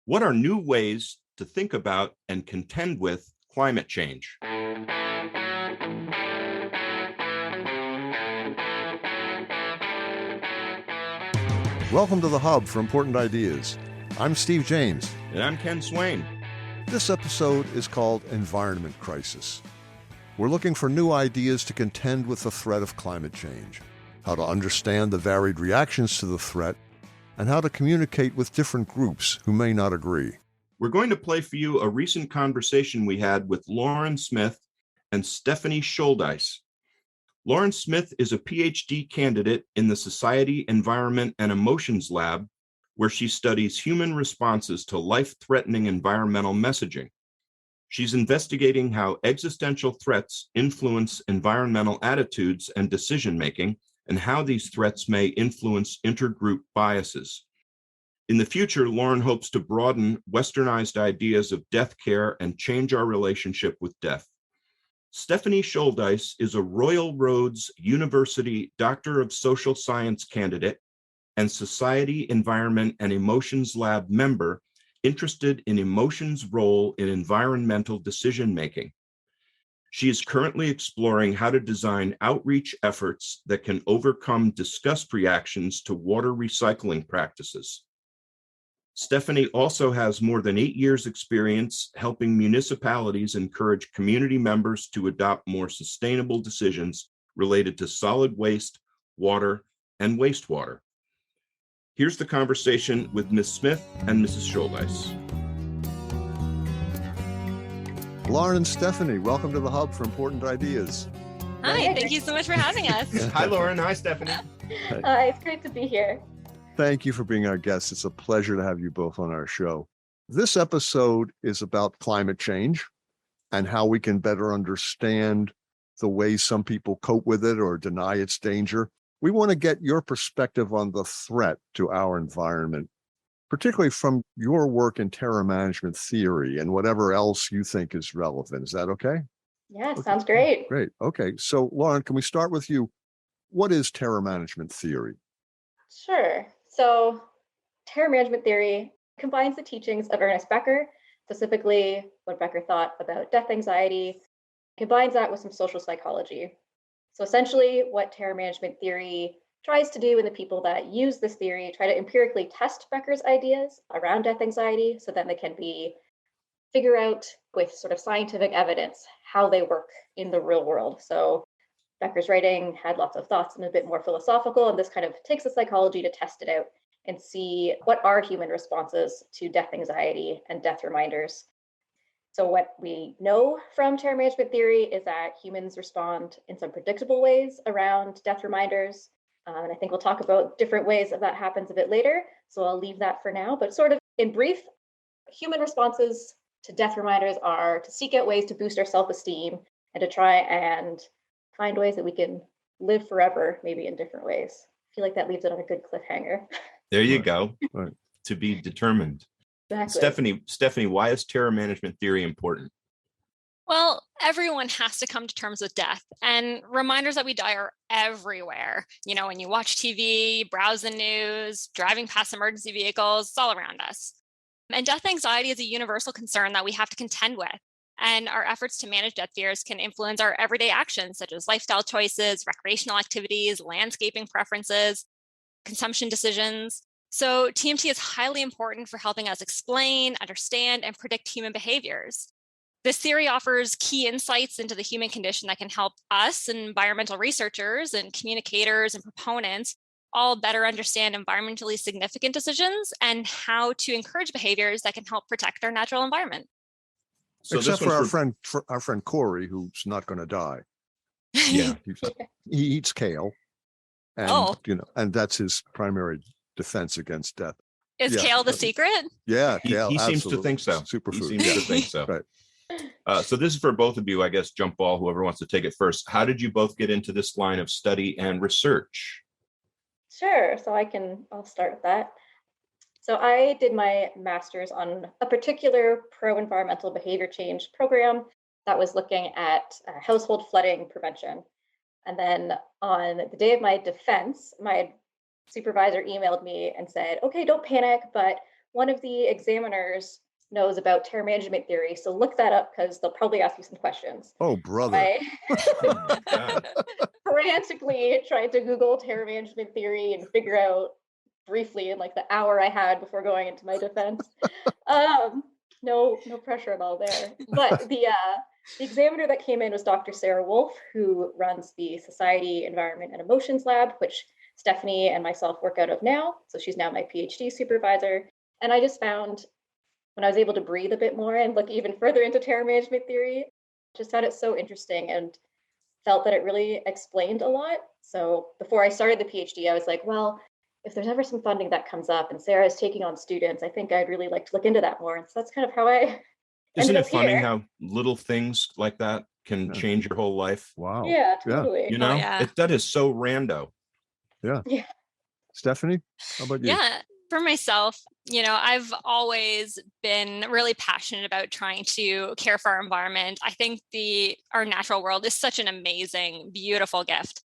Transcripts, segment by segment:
What are new ways to think about and contend with climate change? Welcome to the Hub for Important Ideas. I'm Steve James. And I'm Ken Swain. This episode is called Environment Crisis. We're looking for new ideas to contend with the threat of climate change, how to understand the varied reactions to the threat, and how to communicate with different groups who may not agree. We're going to play for you a recent conversation we had with Lauren Smith and Stephanie Shouldice. Lauren Smith is a PhD candidate in the Society, Environment, and Emotions Lab, where she studies human responses to life-threatening environmental messaging. She's investigating how existential threats influence environmental attitudes and decision-making, and how these threats may influence intergroup biases. In the future, Lauren hopes to broaden Westernized ideas of death care and change our relationship with death. Stephanie Shouldice is a Royal Roads University Doctor of Social Science candidate and Society, Environment, and Emotions Lab member interested in emotions' role in environmental decision-making. She is currently exploring how to design outreach efforts that can overcome disgust reactions to water recycling practices. Stephanie also has more than 8 years' experience helping municipalities encourage community members to adopt more sustainable decisions related to solid waste, water, and wastewater. Here's the conversation with Ms. Smith and Mrs. Shouldice. Lauren and Stephanie, welcome to the Hub for Important Ideas. Hi, thank you so much for having us. Hi, Lauren. Hi, Stephanie. It's great to be here. Thank you for being our guests. It's a pleasure to have you both on our show. This episode is about climate change and how we can better understand the ways some people cope with it or deny its danger. We want to get your perspective on the threat to our environment, particularly from your work in terror management theory and whatever else you think is relevant. Is that okay? Yeah, Okay. sounds great. Great. Okay. So, Lauren, can we start with you? What is terror management theory? Sure. So, terror management theory combines the teachings of Ernest Becker, specifically what Becker thought about death anxiety, combines that with some social psychology. So, essentially, what terror management theory tries to do, and the people that use this theory try to empirically test Becker's ideas around death anxiety so that they can figure out with sort of scientific evidence how they work in the real world. So Becker's writing had lots of thoughts and a bit more philosophical, and this kind of takes the psychology to test it out and see what are human responses to death anxiety and death reminders. So what we know from terror management theory is that humans respond in some predictable ways around death reminders. And I think we'll talk about different ways that happens a bit later. So I'll leave that for now. But sort of in brief, human responses to death reminders are to seek out ways to boost our self-esteem and to try and find ways that we can live forever, maybe in different ways. I feel like that leaves it on a good cliffhanger. There you go. Right. To be determined. Exactly. Stephanie, why is terror management theory important? Well, everyone has to come to terms with death, and reminders that we die are everywhere. You know, when you watch TV, browse the news, driving past emergency vehicles, it's all around us. And death anxiety is a universal concern that we have to contend with. And our efforts to manage death fears can influence our everyday actions, such as lifestyle choices, recreational activities, landscaping preferences, consumption decisions. So TMT is highly important for helping us explain, understand, and predict human behaviors. This theory offers key insights into the human condition that can help us, environmental researchers and communicators and proponents, all better understand environmentally significant decisions and how to encourage behaviors that can help protect our natural environment. So except for our friend Corey, who's not going to die. Yeah, he eats kale, and and that's his primary defense against death. Is kale the secret? Yeah, kale. He seems to think so. Superfood. He seems to think so. Right. So this is for both of you, I guess. Jump ball, whoever wants to take it first. How did you both get into this line of study and research? Sure. So I'll start with that. So I did my master's on a particular pro-environmental behavior change program that was looking at household flooding prevention. And then on the day of my defense, my supervisor emailed me and said, okay, don't panic, but one of the examiners knows about terror management theory. So look that up because they'll probably ask you some questions. Oh, brother. I Oh my God. frantically tried to Google terror management theory and figure out briefly in like the hour I had before going into my defense. No pressure at all there. But the examiner that came in was Dr. Sarah Wolf, who runs the Society, Environment, and Emotions Lab, which Stephanie and myself work out of now. So she's now my PhD supervisor. And I just found when I was able to breathe a bit more and look even further into terror management theory, just found it so interesting and felt that it really explained a lot. So before I started the PhD, I was like, well, if there's ever some funding that comes up and Sarah is taking on students, I think I'd really like to look into that more. And so that's kind of how I Isn't ended it up funny here. how little things like that can change your whole life? Wow. Yeah, totally. You know, yeah. that is so rando. Stephanie, how about you? Yeah, for myself, I've always been really passionate about trying to care for our environment. I think our natural world is such an amazing, beautiful gift,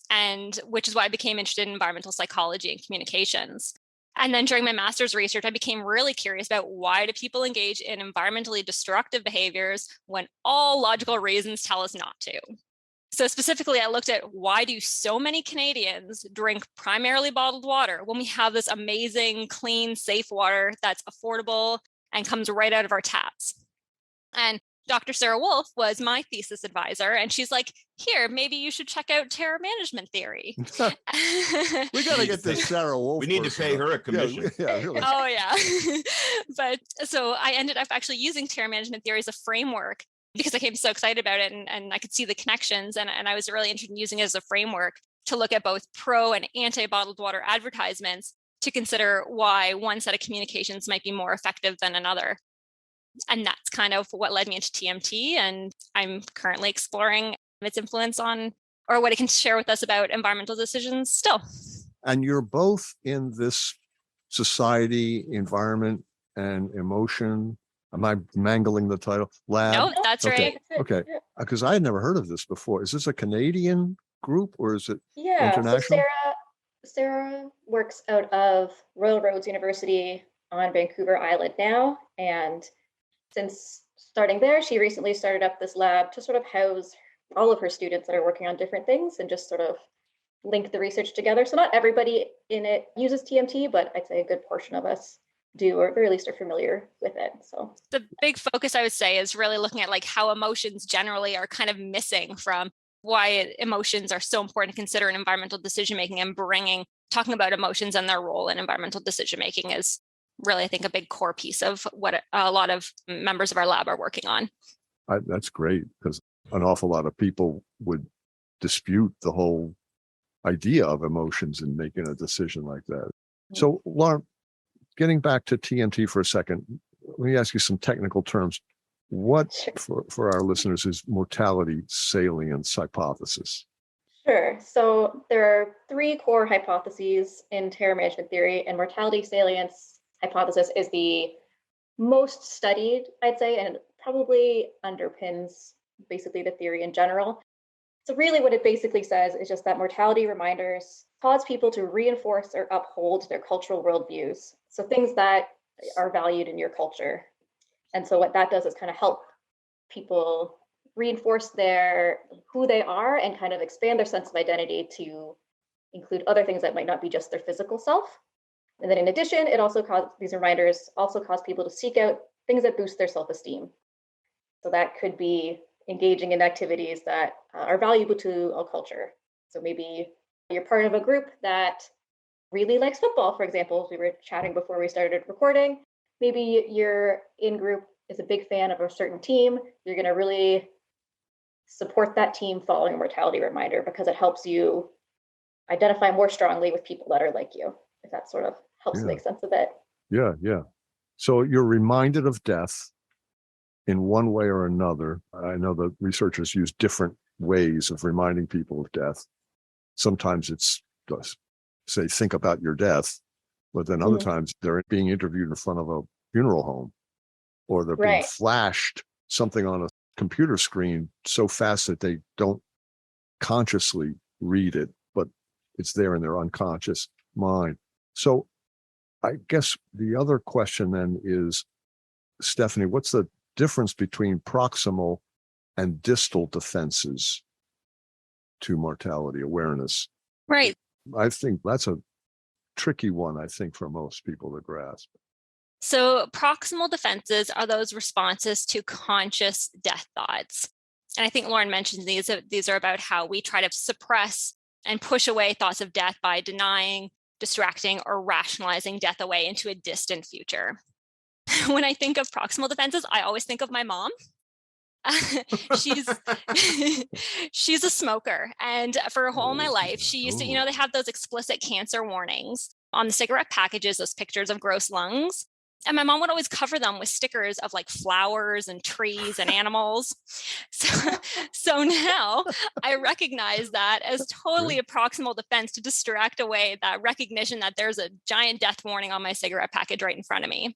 and which is why I became interested in environmental psychology and communications. And then during my master's research, I became really curious about why do people engage in environmentally destructive behaviors when all logical reasons tell us not to. So specifically, I looked at why do so many Canadians drink primarily bottled water when we have this amazing, clean, safe water that's affordable and comes right out of our taps. And Dr. Sarah Wolf was my thesis advisor, and she's like, here, maybe you should check out terror management theory. We got to get this Sarah Wolf. We need to pay her a commission. Yeah, really. Oh, yeah. But so I ended up actually using terror management theory as a framework because I became so excited about it and I could see the connections. And I was really interested in using it as a framework to look at both pro and anti-bottled water advertisements to consider why one set of communications might be more effective than another. And that's kind of what led me into TMT. And I'm currently exploring its influence on, or what it can share with us about environmental decisions still. And you're both in this society, environment, and emotion. Am I mangling the title? Lab? No, that's Okay. right. Okay. Because I had never heard of this before. Is this a Canadian group or is it international? So Sarah works out of Royal Roads University on Vancouver Island now. And since starting there, she recently started up this lab to sort of house all of her students that are working on different things and just sort of link the research together. So not everybody in it uses TMT, but I'd say a good portion of us do, or at the very least are familiar with it. So the big focus, I would say, is really looking at like how emotions generally are kind of missing from why emotions are so important to consider in environmental decision making, and talking about emotions and their role in environmental decision making is really, I think, a big core piece of what a lot of members of our lab are working on. That's great, because an awful lot of people would dispute the whole idea of emotions in making a decision like that. So, Lauren, getting back to TMT for a second, let me ask you some technical terms. What, for our listeners, is mortality salience hypothesis? Sure. So there are three core hypotheses in terror management theory, and mortality salience hypothesis is the most studied, I'd say, and probably underpins basically the theory in general. So really what it basically says is just that mortality reminders cause people to reinforce or uphold their cultural worldviews. So things that are valued in your culture. And so what that does is kind of help people reinforce who they are and kind of expand their sense of identity to include other things that might not be just their physical self. And then in addition, these reminders also cause people to seek out things that boost their self-esteem. So that could be engaging in activities that are valuable to a culture. So maybe you're part of a group that really likes football, for example. We were chatting before we started recording. Maybe your in-group is a big fan of a certain team. You're going to really support that team following a mortality reminder because it helps you identify more strongly with people that are like you, if that sort of helps make sense of it. Yeah. So you're reminded of death in one way or another. I know the researchers use different ways of reminding people of death. Sometimes it's say, think about your death, but then other times they're being interviewed in front of a funeral home, or they're being flashed something on a computer screen so fast that they don't consciously read it, but it's there in their unconscious mind. So I guess the other question then is, Stephanie, what's the difference between proximal and distal defenses to mortality awareness? Right. I think that's a tricky one, I think, for most people to grasp. So proximal defenses are those responses to conscious death thoughts. And I think Lauren mentioned these are about how we try to suppress and push away thoughts of death by denying, distracting, or rationalizing death away into a distant future. When I think of proximal defenses, I always think of my mom. she's she's a smoker, and for all my life she used to, they have those explicit cancer warnings on the cigarette packages, those pictures of gross lungs, and my mom would always cover them with stickers of like flowers and trees and animals. So now I recognize that as totally a proximal defense to distract away that recognition that there's a giant death warning on my cigarette package right in front of me.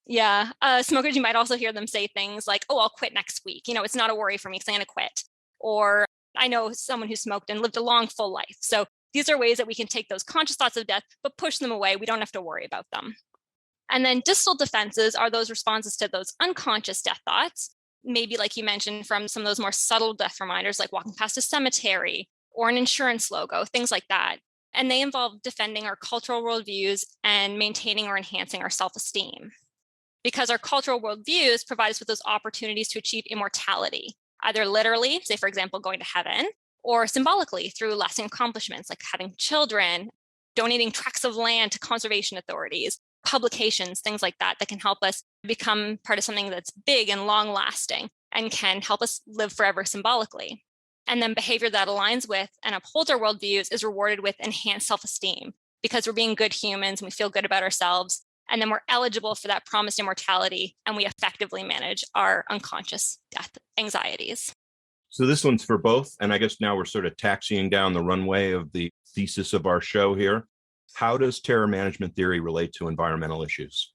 Yeah. Smokers, you might also hear them say things like, oh, I'll quit next week. It's not a worry for me because I'm going to quit. Or I know someone who smoked and lived a long, full life. So these are ways that we can take those conscious thoughts of death, but push them away. We don't have to worry about them. And then distal defenses are those responses to those unconscious death thoughts, maybe like you mentioned, from some of those more subtle death reminders, like walking past a cemetery or an insurance logo, things like that. And they involve defending our cultural worldviews and maintaining or enhancing our self-esteem. Because our cultural worldviews provide us with those opportunities to achieve immortality, either literally, say, for example, going to heaven, or symbolically through lasting accomplishments like having children, donating tracts of land to conservation authorities, publications, things like that can help us become part of something that's big and long lasting and can help us live forever symbolically. And then behavior that aligns with and upholds our worldviews is rewarded with enhanced self-esteem because we're being good humans and we feel good about ourselves. And then we're eligible for that promised immortality, and we effectively manage our unconscious death anxieties. So this one's for both. And I guess now we're sort of taxiing down the runway of the thesis of our show here. How does terror management theory relate to environmental issues?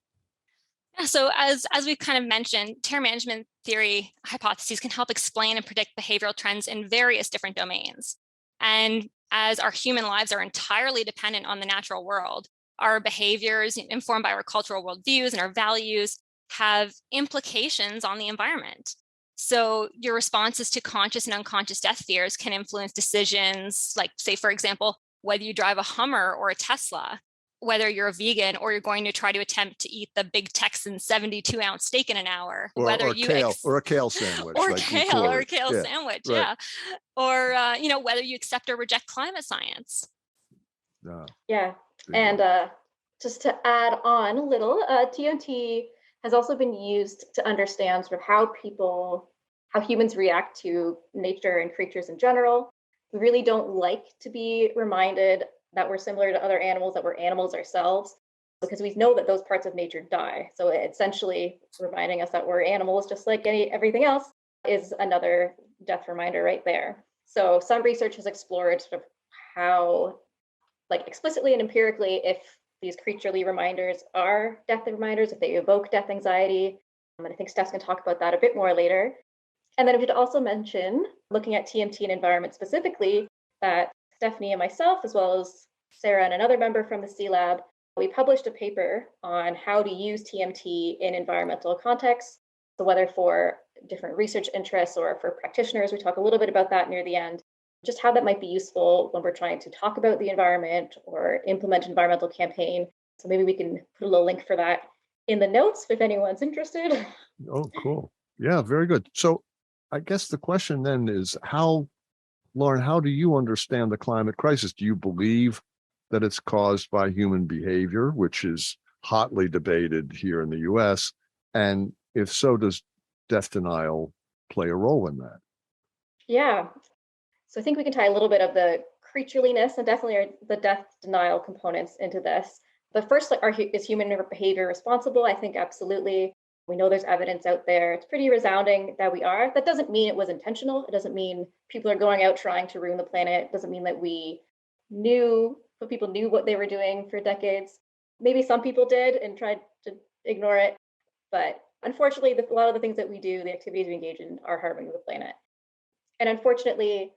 Yeah, so as we've kind of mentioned, terror management theory hypotheses can help explain and predict behavioral trends in various different domains. And as our human lives are entirely dependent on the natural world, our behaviors informed by our cultural worldviews and our values have implications on the environment. So your responses to conscious and unconscious death fears can influence decisions like, say, for example, whether you drive a Hummer or a Tesla, whether you're a vegan or you're going to try to attempt to eat the big Texan 72-ounce steak in an hour, or a kale sandwich, or a kale sandwich, right. Yeah, or whether you accept or reject climate science. Yeah. And just to add on a little, TMT has also been used to understand sort of how humans react to nature and creatures in general. We really don't like to be reminded that we're similar to other animals, that we're animals ourselves, because we know that those parts of nature die. So essentially reminding us that we're animals just like everything else is another death reminder right there. So some research has explored sort of how, like explicitly and empirically, if these creaturely reminders are death reminders, if they evoke death anxiety. And I think Steph's going to talk about that a bit more later. And then I would also mention, looking at TMT and environment specifically, that Stephanie and myself, as well as Sarah and another member from the C Lab, we published a paper on how to use TMT in environmental contexts. So whether for different research interests or for practitioners, we talk a little bit about that near the end, just how that might be useful when we're trying to talk about the environment or implement an environmental campaign. So maybe we can put a little link for that in the notes if anyone's interested. Oh, cool. Yeah, very good. So I guess the question then is Lauren, how do you understand the climate crisis? Do you believe that it's caused by human behavior, which is hotly debated here in the US? And if so, does death denial play a role in that? Yeah. So I think we can tie a little bit of the creatureliness and definitely the death denial components into this. But first, is human behavior responsible? I think absolutely. We know there's evidence out there. It's pretty resounding that we are. That doesn't mean it was intentional. It doesn't mean people are going out trying to ruin the planet. It doesn't mean that people knew what they were doing for decades. Maybe some people did and tried to ignore it. But unfortunately, a lot of the things that we do, the activities we engage in, are harming the planet. And unfortunately,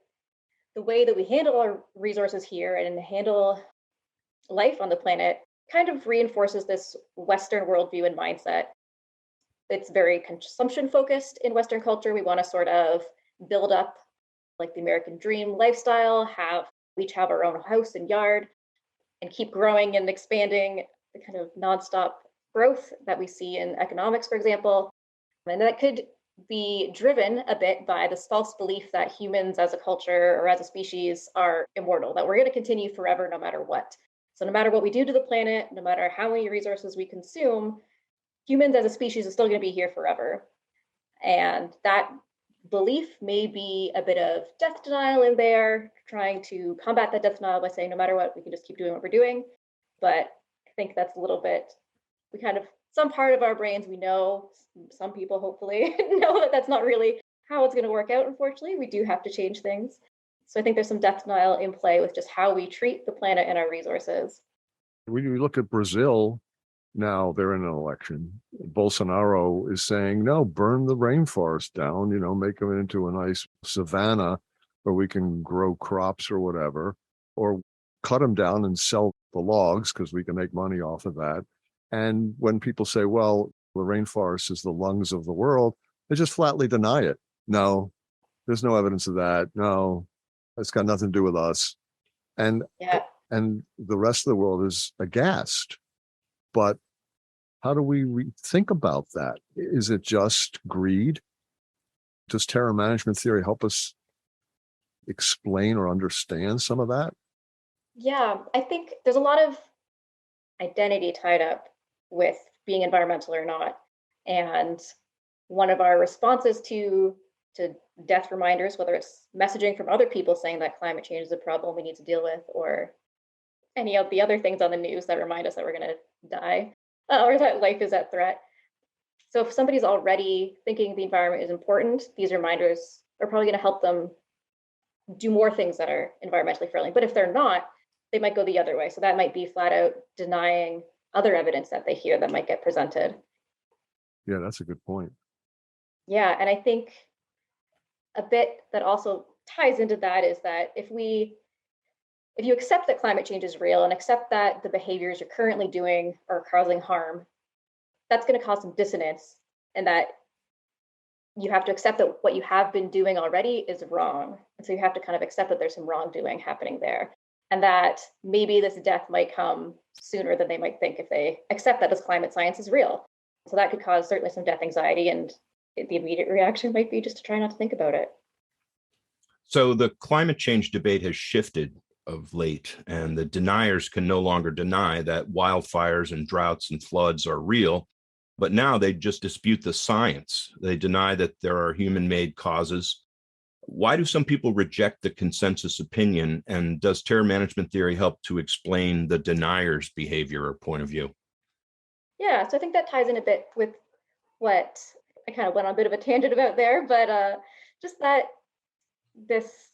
the way that we handle our resources here and handle life on the planet kind of reinforces this Western worldview and mindset. It's very consumption focused in Western culture. We want to sort of build up like the American dream lifestyle, we each have our own house and yard, and keep growing and expanding the kind of nonstop growth that we see in economics, for example. And that could be driven a bit by this false belief that humans as a culture or as a species are immortal, that we're going to continue forever no matter what. So no matter what we do to the planet, no matter how many resources we consume, humans as a species are still going to be here forever. And that belief may be a bit of death denial in there, trying to combat that death denial by saying no matter what, we can just keep doing what we're doing. But I think that's a little bit, some part of our brains, we know, some people hopefully know that that's not really how it's going to work out, unfortunately. We do have to change things. So I think there's some death denial in play with just how we treat the planet and our resources. When you look at Brazil, now they're in an election. Bolsonaro is saying, no, burn the rainforest down, make them into a nice savanna where we can grow crops or whatever, or cut them down and sell the logs because we can make money off of that. And when people say, well, the rainforest is the lungs of the world, they just flatly deny it. No, there's no evidence of that. No, it's got nothing to do with us. And the rest of the world is aghast. But how do we think about that? Is it just greed? Does terror management theory help us explain or understand some of that? Yeah, I think there's a lot of identity tied up with being environmental or not. And one of our responses to death reminders, whether it's messaging from other people saying that climate change is a problem we need to deal with, or any of the other things on the news that remind us that we're going to die, or that life is at threat. So if somebody's already thinking the environment is important, these reminders are probably going to help them do more things that are environmentally friendly. But if they're not, they might go the other way. So that might be flat out denying other evidence that they hear that might get presented. Yeah, that's a good point. Yeah, and I think a bit that also ties into that is that if you accept that climate change is real and accept that the behaviors you're currently doing are causing harm, that's going to cause some dissonance, and that you have to accept that what you have been doing already is wrong. And so you have to kind of accept that there's some wrongdoing happening there, and that maybe this death might come sooner than they might think if they accept that this climate science is real. So that could cause certainly some death anxiety, and the immediate reaction might be just to try not to think about it. So the climate change debate has shifted of late, and the deniers can no longer deny that wildfires and droughts and floods are real, but now they just dispute the science. They deny that there are human-made causes. Why do some people reject the consensus opinion, and does terror management theory help to explain the denier's behavior or point of view? Yeah, so I think that ties in a bit with what I kind of went on a bit of a tangent about there, but just that this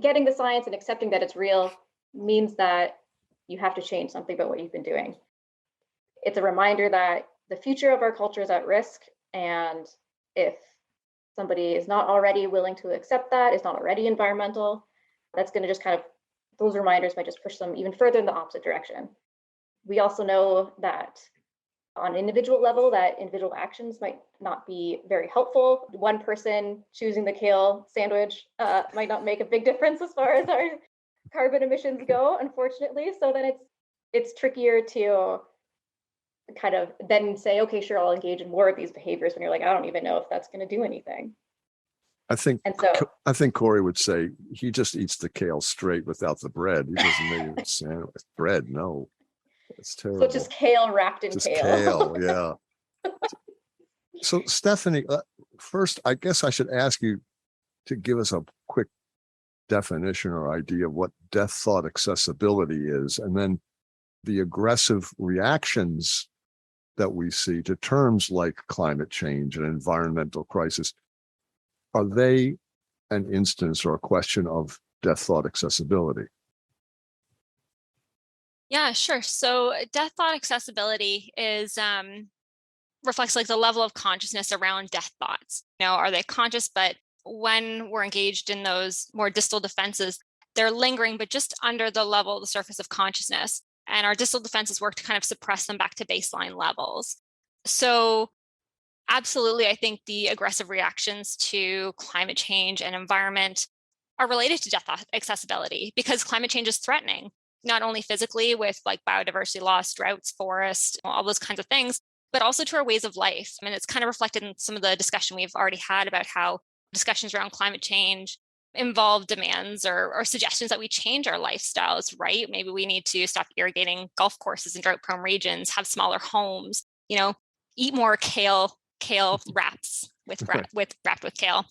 getting the science and accepting that it's real means that you have to change something about what you've been doing. It's a reminder that the future of our culture is at risk, and if somebody is not already willing to accept that, is not already environmental, that's going to just kind of, those reminders might just push them even further in the opposite direction. We also know that on an individual level, that individual actions might not be very helpful. One person choosing the kale sandwich might not make a big difference as far as our carbon emissions go, unfortunately. So then it's trickier to kind of then say, okay, sure, I'll engage in more of these behaviors when you're like, I don't even know if that's going to do anything. I think Corey would say he just eats the kale straight without the bread. He doesn't make a sandwich. Bread, no. It's terrible. So just kale wrapped in just kale. Yeah. So Stephanie, first, I guess I should ask you to give us a quick definition or idea of what death thought accessibility is, and then the aggressive reactions that we see to terms like climate change and environmental crisis. Are they an instance or a question of death thought accessibility? Yeah, sure. So death thought accessibility is reflects like the level of consciousness around death thoughts. Are they conscious, but when we're engaged in those more distal defenses, they're lingering, but just under the level, the surface of consciousness. And our distal defenses work to kind of suppress them back to baseline levels. So absolutely, I think the aggressive reactions to climate change and environment are related to death accessibility, because climate change is threatening, not only physically with like biodiversity loss, droughts, forests, all those kinds of things, but also to our ways of life. I mean, it's kind of reflected in some of the discussion we've already had about how discussions around climate change involve demands or suggestions that we change our lifestyles, right? Maybe we need to stop irrigating golf courses in drought-prone regions, have smaller homes, eat more kale wraps wrapped with kale,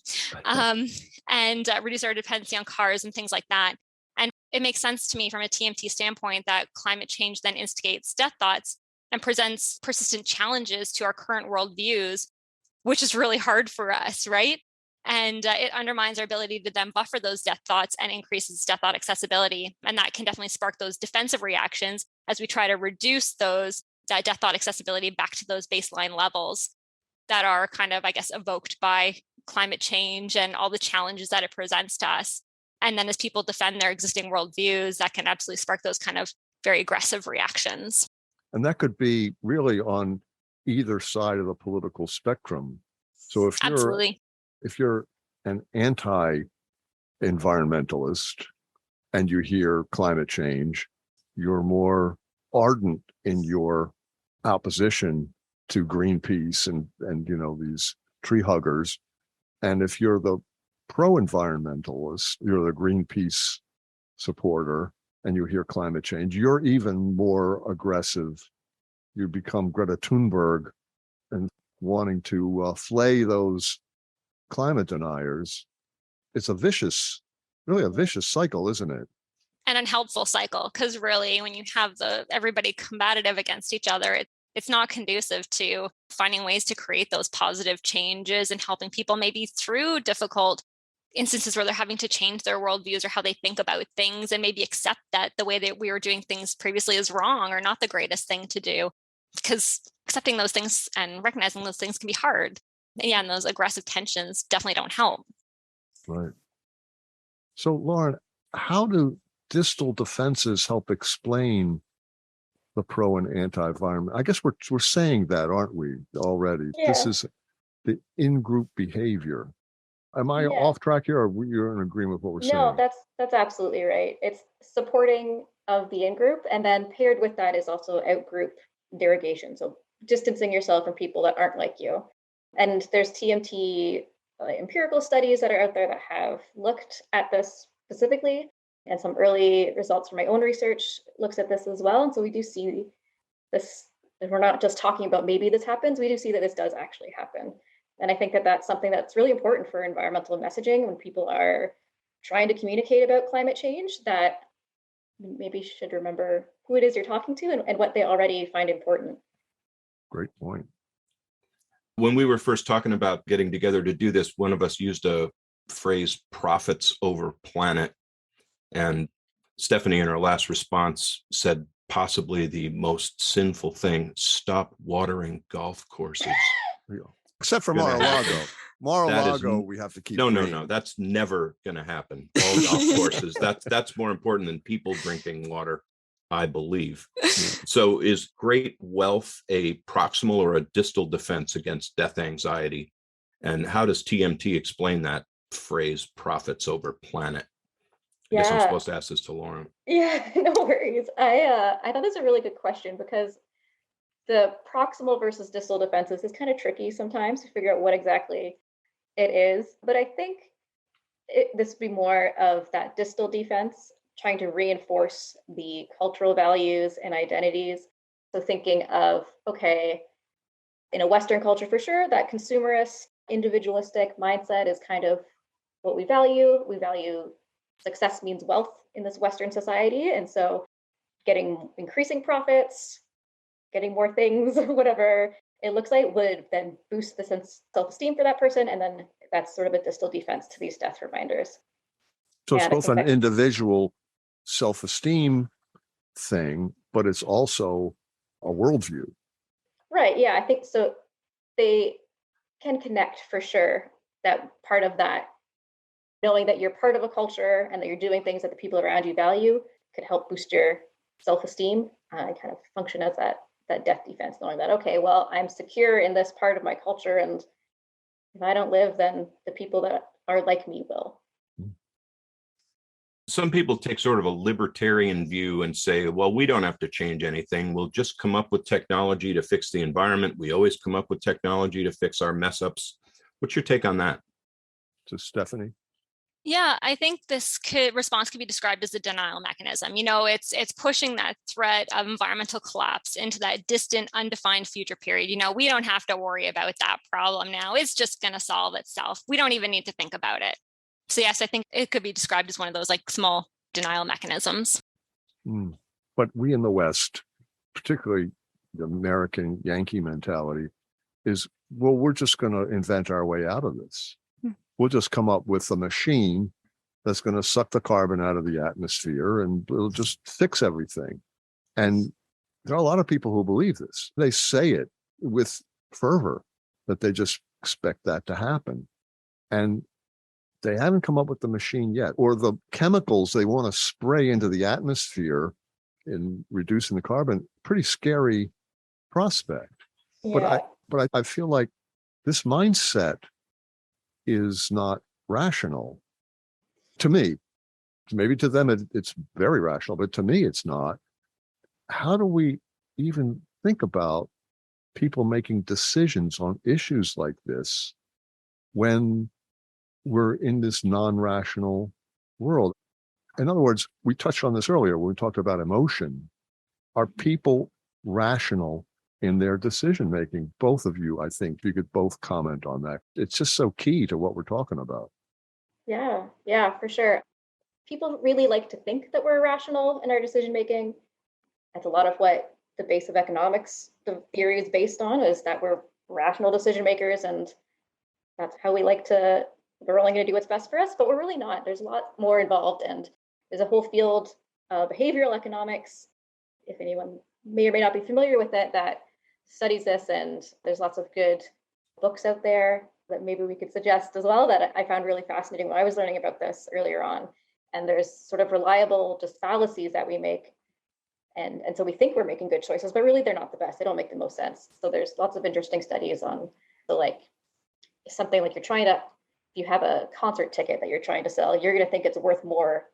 and reduce our dependency on cars and things like that. And it makes sense to me from a TMT standpoint that climate change then instigates death thoughts and presents persistent challenges to our current worldviews, which is really hard for us, right? And it undermines our ability to then buffer those death thoughts and increases death thought accessibility. And that can definitely spark those defensive reactions as we try to reduce that death thought accessibility back to those baseline levels that are kind of, I guess, evoked by climate change and all the challenges that it presents to us. And then as people defend their existing worldviews, that can absolutely spark those kind of very aggressive reactions. And that could be really on either side of the political spectrum. So if you're an anti-environmentalist and you hear climate change, you're more ardent in your opposition to Greenpeace and these tree huggers. And if you're the pro-environmentalist, you're the Greenpeace supporter, and you hear climate change, you're even more aggressive. You become Greta Thunberg and wanting to flay those climate deniers. It's really a vicious cycle, isn't it? An unhelpful cycle, because really when you have everybody combative against each other, it's not conducive to finding ways to create those positive changes and helping people maybe through difficult instances where they're having to change their worldviews or how they think about things, and maybe accept that the way that we were doing things previously is wrong or not the greatest thing to do, because accepting those things and recognizing those things can be hard. And those aggressive tensions definitely don't help. Right. So, Lauren, how do distal defenses help explain the pro and anti-environment? I guess we're saying that, aren't we, already? Yeah. This is the in-group behavior. Am I off track here, or you're in agreement with what we're saying? No, that's absolutely right. It's supporting of the in-group, and then paired with that is also out-group derogation. So distancing yourself from people that aren't like you. And there's TMT empirical studies that are out there that have looked at this specifically, and some early results from my own research looks at this as well. And so we do see this, and we're not just talking about maybe this happens, we do see that this does actually happen. And I think that that's something that's really important for environmental messaging when people are trying to communicate about climate change, that maybe should remember who it is you're talking to and what they already find important. Great point. When we were first talking about getting together to do this, one of us used a phrase, profits over planet. And Stephanie, in her last response, said possibly the most sinful thing: stop watering golf courses. Except for Mar-a-Lago. Mar-a-Lago, we have to keep. No. That's never going to happen. All golf courses. That's more important than people drinking water, I believe. So is great wealth a proximal or a distal defense against death anxiety? And how does TMT explain that phrase, profits over planet? I guess I'm supposed to ask this to Lauren. Yeah, no worries. I thought that's a really good question, because the proximal versus distal defenses is kind of tricky sometimes to figure out what exactly it is. But I think this would be more of that distal defense, trying to reinforce the cultural values and identities. So thinking of, okay, in a Western culture for sure, that consumerist, individualistic mindset is kind of what we value. We value success means wealth in this Western society. And so increasing profits, getting more things, whatever it looks like, would then boost the sense of self-esteem for that person. And then that's sort of a distal defense to these death reminders. So it's both an individual self-esteem thing, but it's also a worldview. Right. Yeah, I think so. They can connect for sure. That part of that, knowing that you're part of a culture and that you're doing things that the people around you value, could help boost your self-esteem. I kind of function as that death defense, knowing that, okay, well, I'm secure in this part of my culture, and if I don't live, then the people that are like me will. Some people take sort of a libertarian view and say, well, we don't have to change anything. We'll just come up with technology to fix the environment. We always come up with technology to fix our mess ups. What's your take on that? To Stephanie? Yeah, I think response could be described as a denial mechanism. It's pushing that threat of environmental collapse into that distant, undefined future period. We don't have to worry about that problem now. It's just going to solve itself. We don't even need to think about it. So yes, I think it could be described as one of those like small denial mechanisms. But we in the West, particularly the American Yankee mentality, is, well, we're just going to invent our way out of this. We'll just come up with a machine that's going to suck the carbon out of the atmosphere and it'll just fix everything. And there are a lot of people who believe this. They say it with fervor that they just expect that to happen. And they haven't come up with the machine yet, or the chemicals they want to spray into the atmosphere in reducing the carbon. Pretty scary prospect. Yeah. But I feel like this mindset is not rational to me. Maybe to them it's very rational, but to me it's not. How do we even think about people making decisions on issues like this when we're in this non-rational world? In other words, we touched on this earlier when we talked about emotion. Are people rational in their decision making? Both of you, I think you could both comment on that. It's just so key to what we're talking about. Yeah, for sure. People really like to think that we're rational in our decision making. That's a lot of what the base of economics, the theory is based on, is that we're rational decision makers, and that's how we're only going to do what's best for us, but we're really not. There's a lot more involved, and there's a whole field of behavioral economics, if anyone may or may not be familiar with it, that studies this, and there's lots of good books out there that maybe we could suggest as well that I found really fascinating when I was learning about this earlier on. And there's sort of reliable just fallacies that we make. And so we think we're making good choices, but really they're not the best. They don't make the most sense. So there's lots of interesting studies on something like if you have a concert ticket that you're trying to sell, you're going to think it's worth more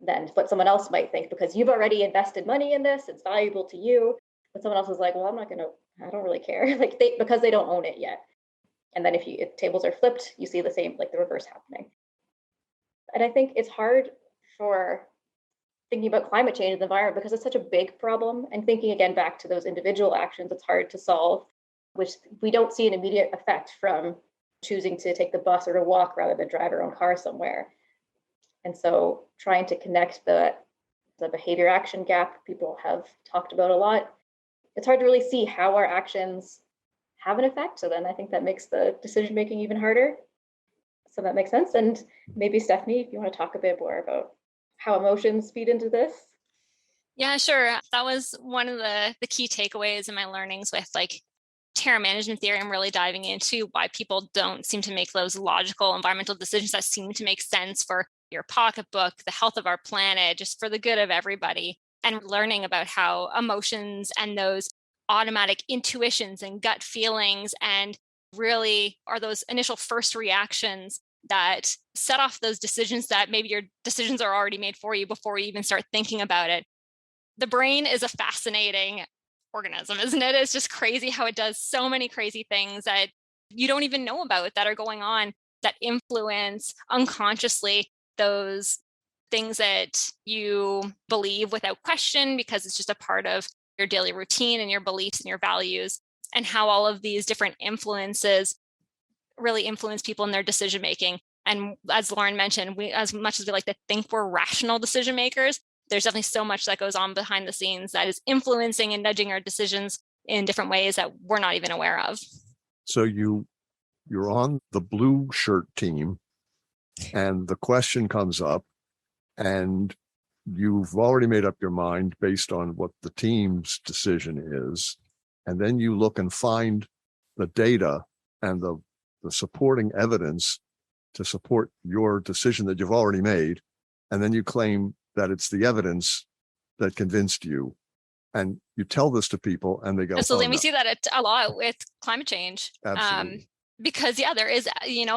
than what someone else might think because you've already invested money in this. It's valuable to you. But someone else is like, well, I don't really care. Because they don't own it yet. And then if tables are flipped, you see the same, the reverse happening. And I think it's hard for thinking about climate change and the environment because it's such a big problem. And thinking again back to those individual actions, it's hard to solve, which we don't see an immediate effect from choosing to take the bus or to walk rather than drive our own car somewhere. And so trying to connect the behavior action gap people have talked about a lot, it's hard to really see how our actions have an effect. So then I think that makes the decision making even harder. So that makes sense. And maybe Stephanie, if you want to talk a bit more about how emotions feed into this. Yeah, sure. That was one of the key takeaways in my learnings with terror management theory. I'm really diving into why people don't seem to make those logical environmental decisions that seem to make sense for your pocketbook, the health of our planet, just for the good of everybody. And learning about how emotions and those automatic intuitions and gut feelings and really are those initial first reactions that set off those decisions that maybe your decisions are already made for you before you even start thinking about it. The brain is a fascinating organism, isn't it? It's just crazy how it does so many crazy things that you don't even know about that are going on that influence unconsciously those things that you believe without question because it's just a part of your daily routine and your beliefs and your values, and how all of these different influences really influence people in their decision making. And as Lauren mentioned, as much as we like to think we're rational decision makers, there's definitely so much that goes on behind the scenes that is influencing and nudging our decisions in different ways that we're not even aware of. So you're on the blue shirt team and the question comes up and you've already made up your mind based on what the team's decision is. And then you look and find the data and the supporting evidence to support your decision that you've already made. And then you claim that it's the evidence that convinced you And you tell this to people and they go, Absolutely. oh, And we no. see that a lot with climate change. Absolutely. Because there is,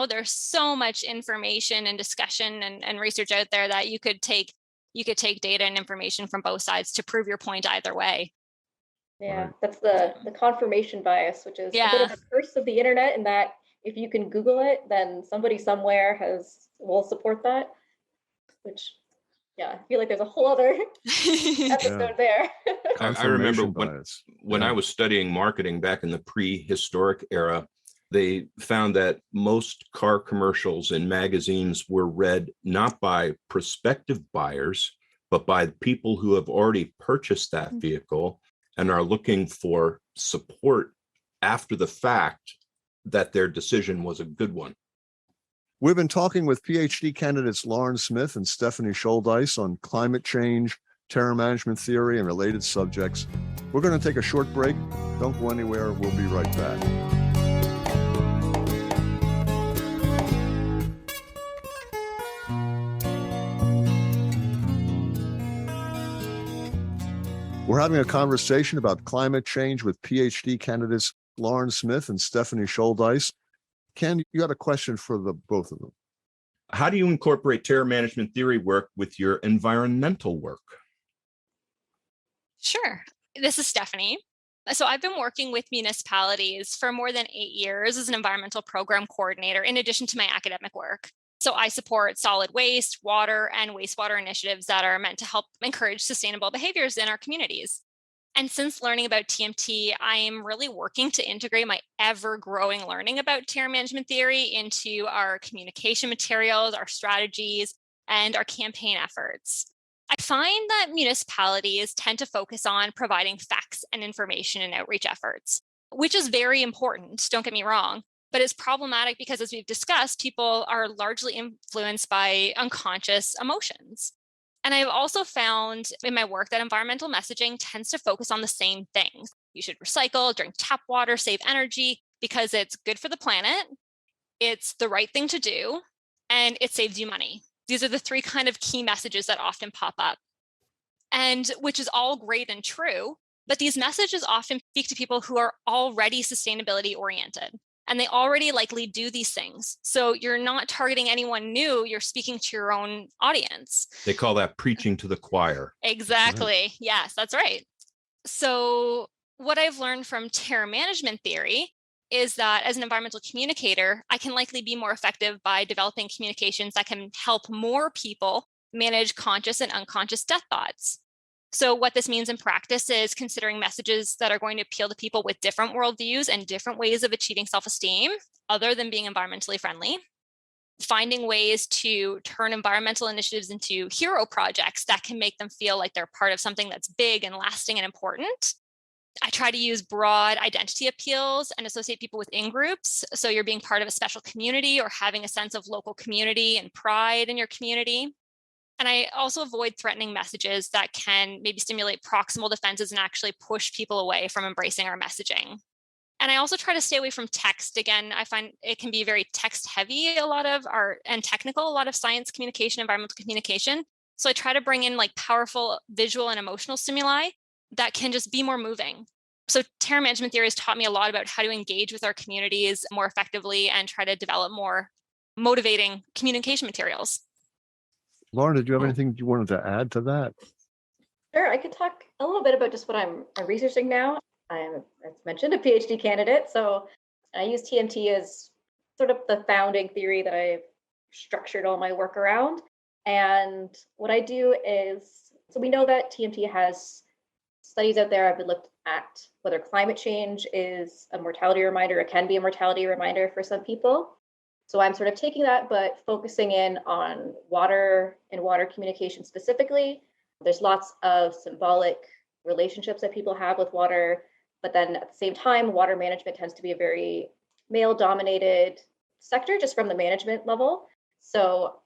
there's so much information and discussion and research out there that you could take data and information from both sides to prove your point either way. Yeah, Right. that's the confirmation bias, which is a bit Yeah. of a curse of the internet, in that if you can Google it, then somebody somewhere will support that. Which, yeah, I feel like there's a whole other episode there. I remember Confirmation bias. when I was studying marketing back in the prehistoric era, they found that most car commercials in magazines were read not by prospective buyers, but by people who have already purchased that vehicle and are looking for support after the fact that their decision was a good one. We've been talking with PhD candidates Lauren Smith and Stephanie Shouldice on climate change, terror management theory, and related subjects. We're going to take a short break. Don't go anywhere. We'll be right back. We're having a conversation about climate change with PhD candidates Lauren Smith and Stephanie Shouldice. Ken, you got a question for the both of them. How do you incorporate terror management theory work with your environmental work? Sure. This is Stephanie. So I've been working with municipalities for more than 8 years as an environmental program coordinator, in addition to my academic work. So I support solid waste, water, and wastewater initiatives that are meant to help encourage sustainable behaviors in our communities. And since learning about TMT, I am really working to integrate my ever-growing learning about terror management theory into our communication materials, our strategies, and our campaign efforts. I find that municipalities tend to focus on providing facts and information in outreach efforts, which is very important, don't get me wrong, but it's problematic because, as we've discussed, people are largely influenced by unconscious emotions. And I've also found in my work that environmental messaging tends to focus on the same things. You should recycle, drink tap water, save energy, because it's good for the planet, it's the right thing to do, and it saves you money. These are the three kind of key messages that often pop up, and which is all great and true, but these messages often speak to people who are already sustainability oriented. And they already likely do these things. So you're not targeting anyone new, you're speaking to your own audience. They call that preaching to the choir. Exactly. Right. Yes, that's right. So what I've learned from terror management theory is that as an environmental communicator, I can likely be more effective by developing communications that can help more people manage conscious and unconscious death thoughts. So what this means in practice is considering messages that are going to appeal to people with different worldviews and different ways of achieving self-esteem, other than being environmentally friendly. Finding ways to turn environmental initiatives into hero projects that can make them feel like they're part of something that's big and lasting and important. I try to use broad identity appeals and associate people with in-groups. So you're being part of a special community or having a sense of local community and pride in your community. And I also avoid threatening messages that can maybe stimulate proximal defenses and actually push people away from embracing our messaging. And I also try to stay away from text. Again, I find it can be very text heavy, a lot of technical, a lot of science communication, environmental communication. So I try to bring in like powerful visual and emotional stimuli that can just be more moving. So terror management theory has taught me a lot about how to engage with our communities more effectively and try to develop more motivating communication materials. Lauren, did you have anything you wanted to add to that? Sure, I could talk a little bit about just what I'm researching now. I'm, as mentioned, a PhD candidate, so I use TMT as sort of the founding theory that I've structured all my work around. And what I do is, so we know that TMT has studies out there have been looked at whether climate change is a mortality reminder, it can be a mortality reminder for some people. So I'm sort of taking that, but focusing in on water and water communication specifically. There's lots of symbolic relationships that people have with water, but then at the same time, water management tends to be a very male-dominated sector just from the management level. So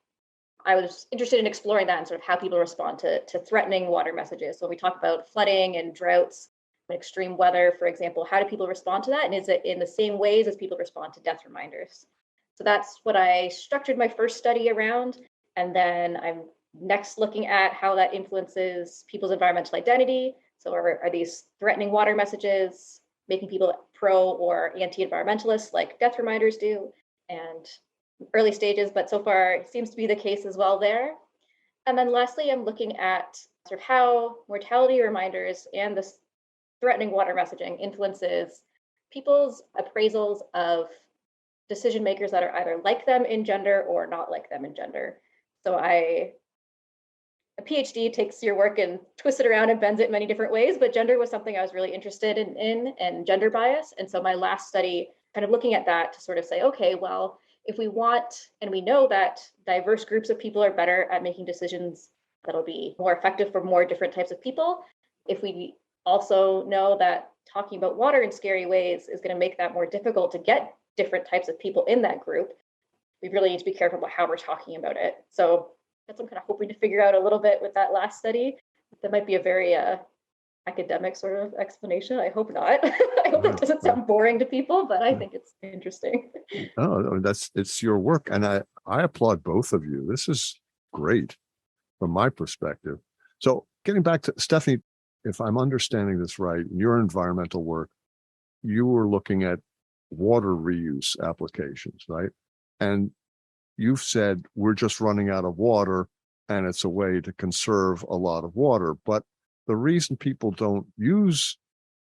I was interested in exploring that and sort of how people respond to threatening water messages. So when we talk about flooding and droughts, extreme weather, for example, how do people respond to that? And is it in the same ways as people respond to death reminders? So that's what I structured my first study around. And then I'm next looking at how that influences people's environmental identity. So are these threatening water messages making people pro or anti-environmentalists like death reminders do? And early stages, but so far it seems to be the case as well there. And then lastly, I'm looking at sort of how mortality reminders and this threatening water messaging influences people's appraisals of decision makers that are either like them in gender or not like them in gender. So a PhD takes your work and twists it around and bends it in many different ways, but gender was something I was really interested in and gender bias. And so my last study kind of looking at that to sort of say, okay, well, if we want, and we know that diverse groups of people are better at making decisions that'll be more effective for more different types of people, if we also know that talking about water in scary ways is going to make that more difficult to get different types of people in that group, we really need to be careful about how we're talking about it. So that's what I'm kind of hoping to figure out a little bit with that last study. That might be a very academic sort of explanation. I hope not. I hope it doesn't sound boring to people, but I think it's interesting. Oh, it's your work. And I applaud both of you. This is great from my perspective. So getting back to Stephanie, if I'm understanding this right, in your environmental work, you were looking at water reuse applications, right? And you've said we're just running out of water and it's a way to conserve a lot of water. But the reason people don't use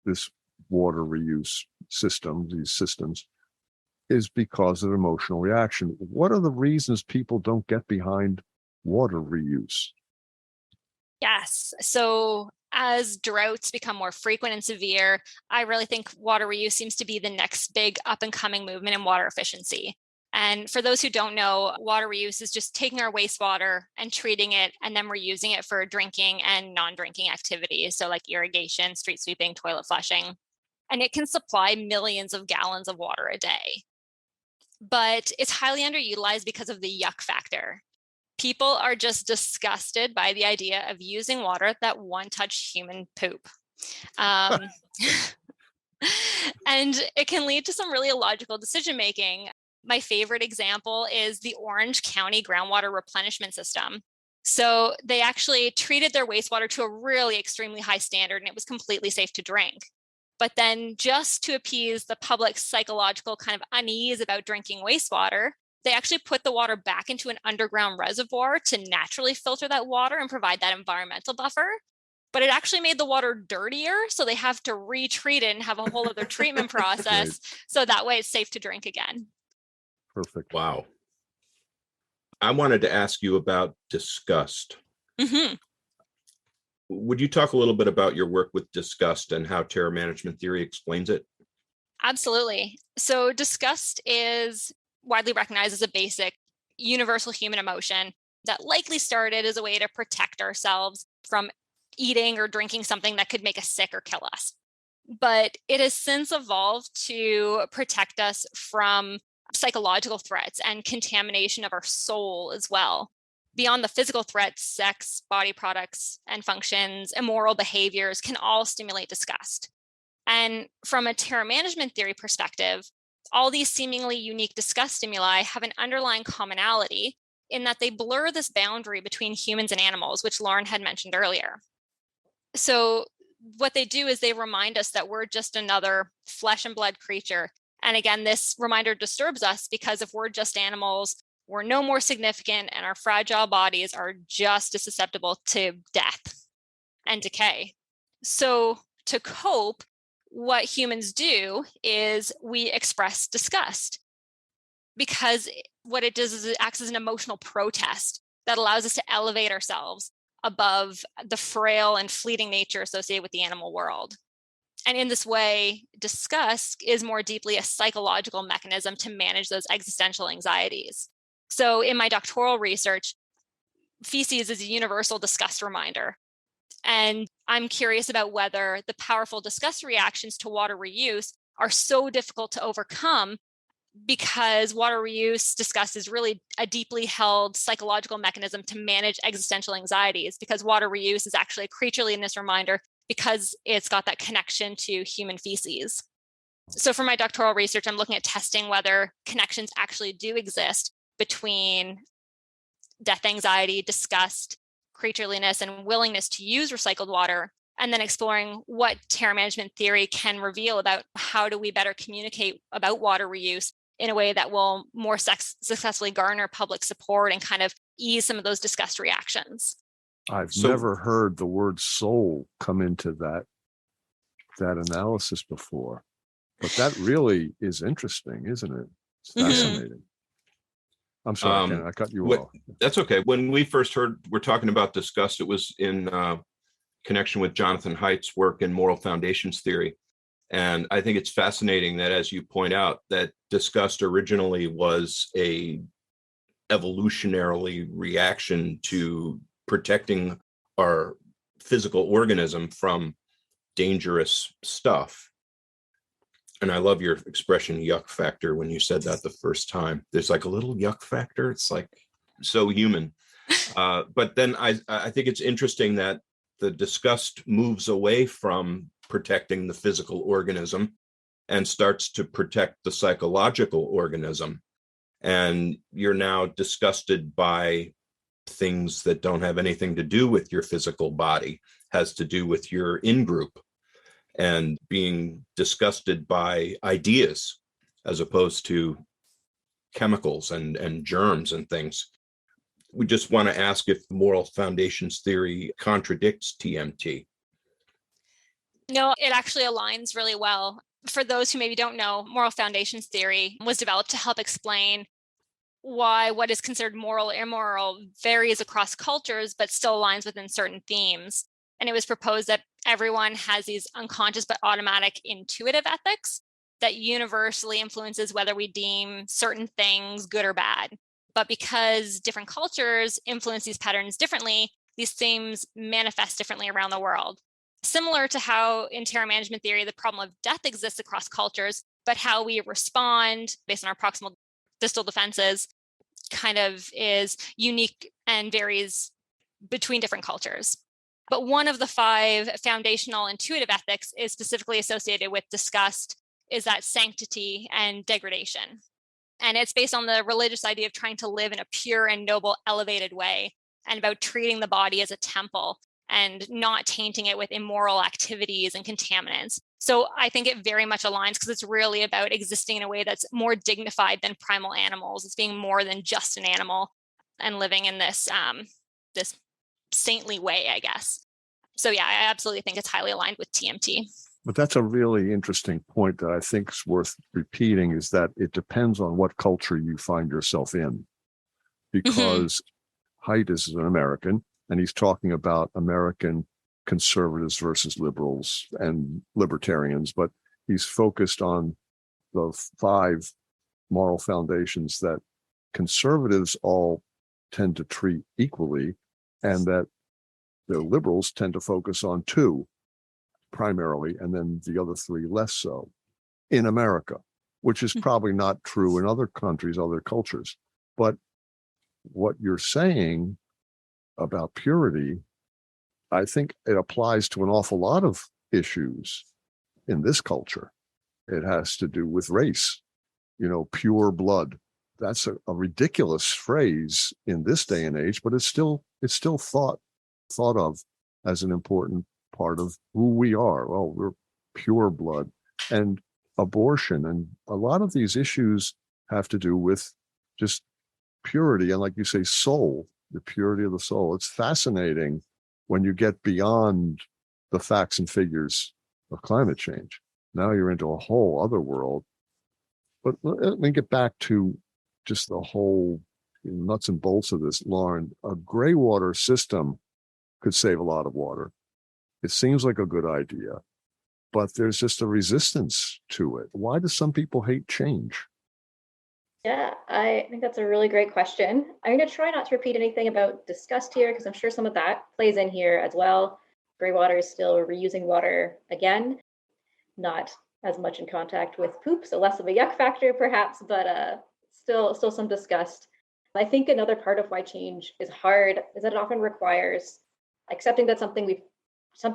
this water reuse system, these systems, is because of emotional reaction. What are the reasons people don't get behind water reuse? Yes. So as droughts become more frequent and severe, I really think water reuse seems to be the next big up and coming movement in water efficiency. And for those who don't know, water reuse is just taking our wastewater and treating it and then reusing it for drinking and non-drinking activities. So like irrigation, street sweeping, toilet flushing. And it can supply millions of gallons of water a day. But it's highly underutilized because of the yuck factor. People are just disgusted by the idea of using water that one-touched human poop. And it can lead to some really illogical decision-making. My favorite example is the Orange County groundwater replenishment system. So they actually treated their wastewater to a really extremely high standard, and it was completely safe to drink. But then just to appease the public's psychological kind of unease about drinking wastewater, they actually put the water back into an underground reservoir to naturally filter that water and provide that environmental buffer. But it actually made the water dirtier, so they have to retreat it and have a whole other treatment process. So that way it's safe to drink again. Perfect. Wow. I wanted to ask you about disgust. Mm-hmm. Would you talk a little bit about your work with disgust and how terror management theory explains it? Absolutely. So disgust is widely recognized as a basic universal human emotion that likely started as a way to protect ourselves from eating or drinking something that could make us sick or kill us. But it has since evolved to protect us from psychological threats and contamination of our soul as well. Beyond the physical threats, sex, body products and functions, immoral behaviors can all stimulate disgust. And from a terror management theory perspective, all these seemingly unique disgust stimuli have an underlying commonality in that they blur this boundary between humans and animals, which Lauren had mentioned earlier. So what they do is they remind us that we're just another flesh and blood creature. And again, this reminder disturbs us because if we're just animals, we're no more significant and our fragile bodies are just as susceptible to death and decay. So to cope, what humans do is we express disgust, because what it does is it acts as an emotional protest that allows us to elevate ourselves above the frail and fleeting nature associated with the animal world. And in this way, disgust is more deeply a psychological mechanism to manage those existential anxieties. So in my doctoral research, feces is a universal disgust reminder. And I'm curious about whether the powerful disgust reactions to water reuse are so difficult to overcome because water reuse disgust is really a deeply held psychological mechanism to manage existential anxieties, because water reuse is actually a creatureliness reminder because it's got that connection to human feces. So for my doctoral research, I'm looking at testing whether connections actually do exist between death anxiety, disgust, creatureliness, and willingness to use recycled water and then exploring what terror management theory can reveal about how do we better communicate about water reuse in a way that will more successfully garner public support and kind of ease some of those disgust reactions. I've never heard the word soul come into that analysis before, but that really is interesting, isn't it? It's fascinating. I'm sorry, Ken, I cut you off. That's okay. When we first heard we're talking about disgust, it was in connection with Jonathan Haidt's work in moral foundations theory. And I think it's fascinating that, as you point out, that disgust originally was a evolutionarily reaction to protecting our physical organism from dangerous stuff. And I love your expression yuck factor when you said that the first time. There's like a little yuck factor. It's like so human. But then I think it's interesting that the disgust moves away from protecting the physical organism and starts to protect the psychological organism. And you're now disgusted by things that don't have anything to do with your physical body, has to do with your in-group, and being disgusted by ideas as opposed to chemicals and germs and things. We just want to ask if moral foundations theory contradicts TMT. No, it actually aligns really well. For those who maybe don't know, moral foundations theory was developed to help explain why what is considered moral or immoral varies across cultures, but still aligns within certain themes. And it was proposed that everyone has these unconscious but automatic intuitive ethics that universally influences whether we deem certain things good or bad. But because different cultures influence these patterns differently, these themes manifest differently around the world. Similar to how in terror management theory, the problem of death exists across cultures, but how we respond based on our proximal distal defenses kind of is unique and varies between different cultures. But one of the 5 foundational intuitive ethics is specifically associated with disgust, is that sanctity and degradation. And it's based on the religious idea of trying to live in a pure and noble, elevated way, and about treating the body as a temple and not tainting it with immoral activities and contaminants. So I think it very much aligns because it's really about existing in a way that's more dignified than primal animals. It's being more than just an animal and living in this this saintly way, I guess. So yeah, I absolutely think it's highly aligned with TMT. But that's a really interesting point that I think is worth repeating, is that it depends on what culture you find yourself in. Because Haidt is an American, and he's talking about American conservatives versus liberals and libertarians, but he's focused on the 5 moral foundations that conservatives all tend to treat equally, and that the liberals tend to focus on 2 primarily, and then the other 3 less so in America, which is probably not true in other countries, other cultures. But what you're saying about purity, I think it applies to an awful lot of issues in this culture. It has to do with race, pure blood. That's a ridiculous phrase in this day and age, but it's still thought of as an important part of who we are. Well, we're pure blood. And abortion, and a lot of these issues have to do with just purity, and like you say, soul, the purity of the soul. It's fascinating when you get beyond the facts and figures of climate change. Now you're into a whole other world. But let me get back to just the whole nuts and bolts of this, Lauren. A gray water system could save a lot of water. It seems like a good idea, but there's just a resistance to it. Why do some people hate change? Yeah, I think that's a really great question. I'm going to try not to repeat anything about disgust here, because I'm sure some of that plays in here as well. Gray water is still reusing water again, not as much in contact with poop, so less of a yuck factor perhaps, but still some disgust. I think another part of why change is hard is that it often requires accepting that something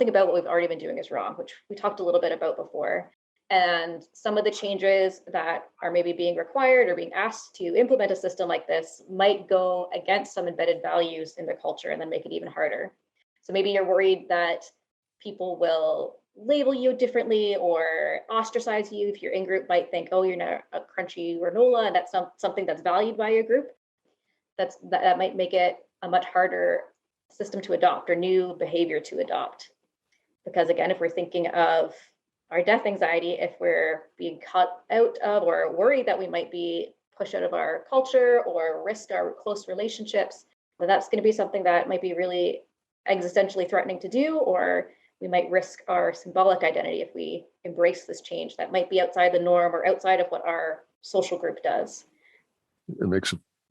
about what we've already been doing is wrong, which we talked a little bit about before. And some of the changes that are maybe being required or being asked to implement a system like this might go against some embedded values in the culture and then make it even harder. So maybe you're worried that people will label you differently or ostracize you. If you're in group, might think, oh, you're not a crunchy granola, and that's something that's valued by your group. That might make it a much harder system to adopt or new behavior to adopt. Because again, if we're thinking of our death anxiety, if we're being cut out of or worried that we might be pushed out of our culture or risk our close relationships, then that's going to be something that might be really existentially threatening to do, or we might risk our symbolic identity if we embrace this change that might be outside the norm or outside of what our social group does. It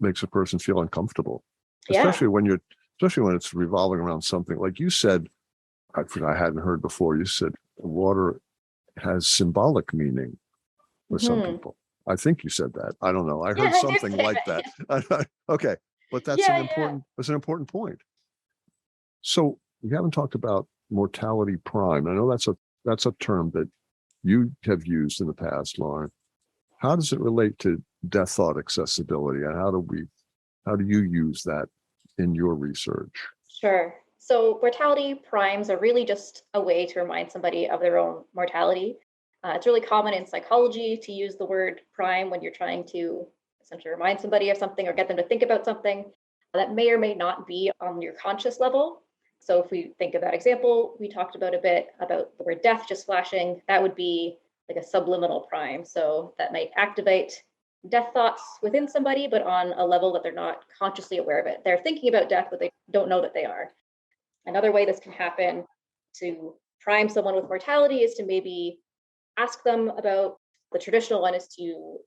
makes a person feel uncomfortable, Yeah. especially when it's revolving around something like you said. I hadn't heard before. You said water has symbolic meaning with some people. I think you said that. I don't know. I heard something like that. Okay, but that's an important point. So we haven't talked about mortality prime. I know that's a term that you have used in the past, Lauren. How does it relate to death thought accessibility, and how do you use that in your research? Sure. So mortality primes are really just a way to remind somebody of their own mortality. It's really common in psychology to use the word prime when you're trying to essentially remind somebody of something or get them to think about something that may or may not be on your conscious level. So if we think of that example, we talked about a bit about the word death just flashing, that would be like a subliminal prime. So that might activate death thoughts within somebody, but on a level that they're not consciously aware of it. They're thinking about death, but they don't know that they are. Another way this can happen to prime someone with mortality is to maybe ask them about, the traditional one is to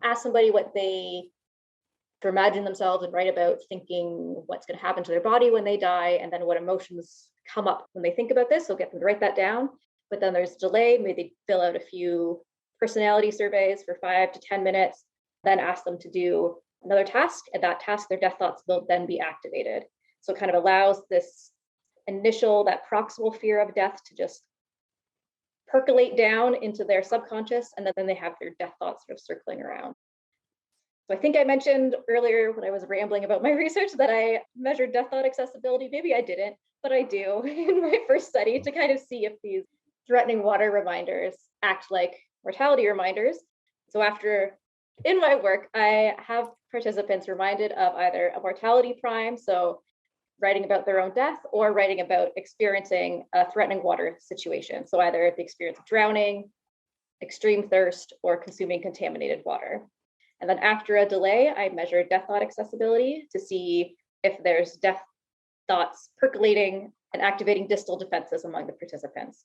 ask somebody what they to imagine themselves and write about thinking what's going to happen to their body when they die, and then what emotions come up when they think about this. So get them to write that down. But then there's delay. Maybe they fill out a few personality surveys for 5 to 10 minutes, then ask them to do another task. At that task, their death thoughts will then be activated. So it kind of allows this initial, that proximal fear of death to just percolate down into their subconscious, and then they have their death thoughts sort of circling around. So I think I mentioned earlier when I was rambling about my research that I measured death thought accessibility. Maybe I didn't, but I do in my first study to kind of see if these threatening water reminders act like mortality reminders. So in my work, I have participants reminded of either a mortality prime, so writing about their own death, or writing about experiencing a threatening water situation. So either the experience of drowning, extreme thirst, or consuming contaminated water. And then after a delay, I measured death thought accessibility to see if there's death thoughts percolating and activating distal defenses among the participants.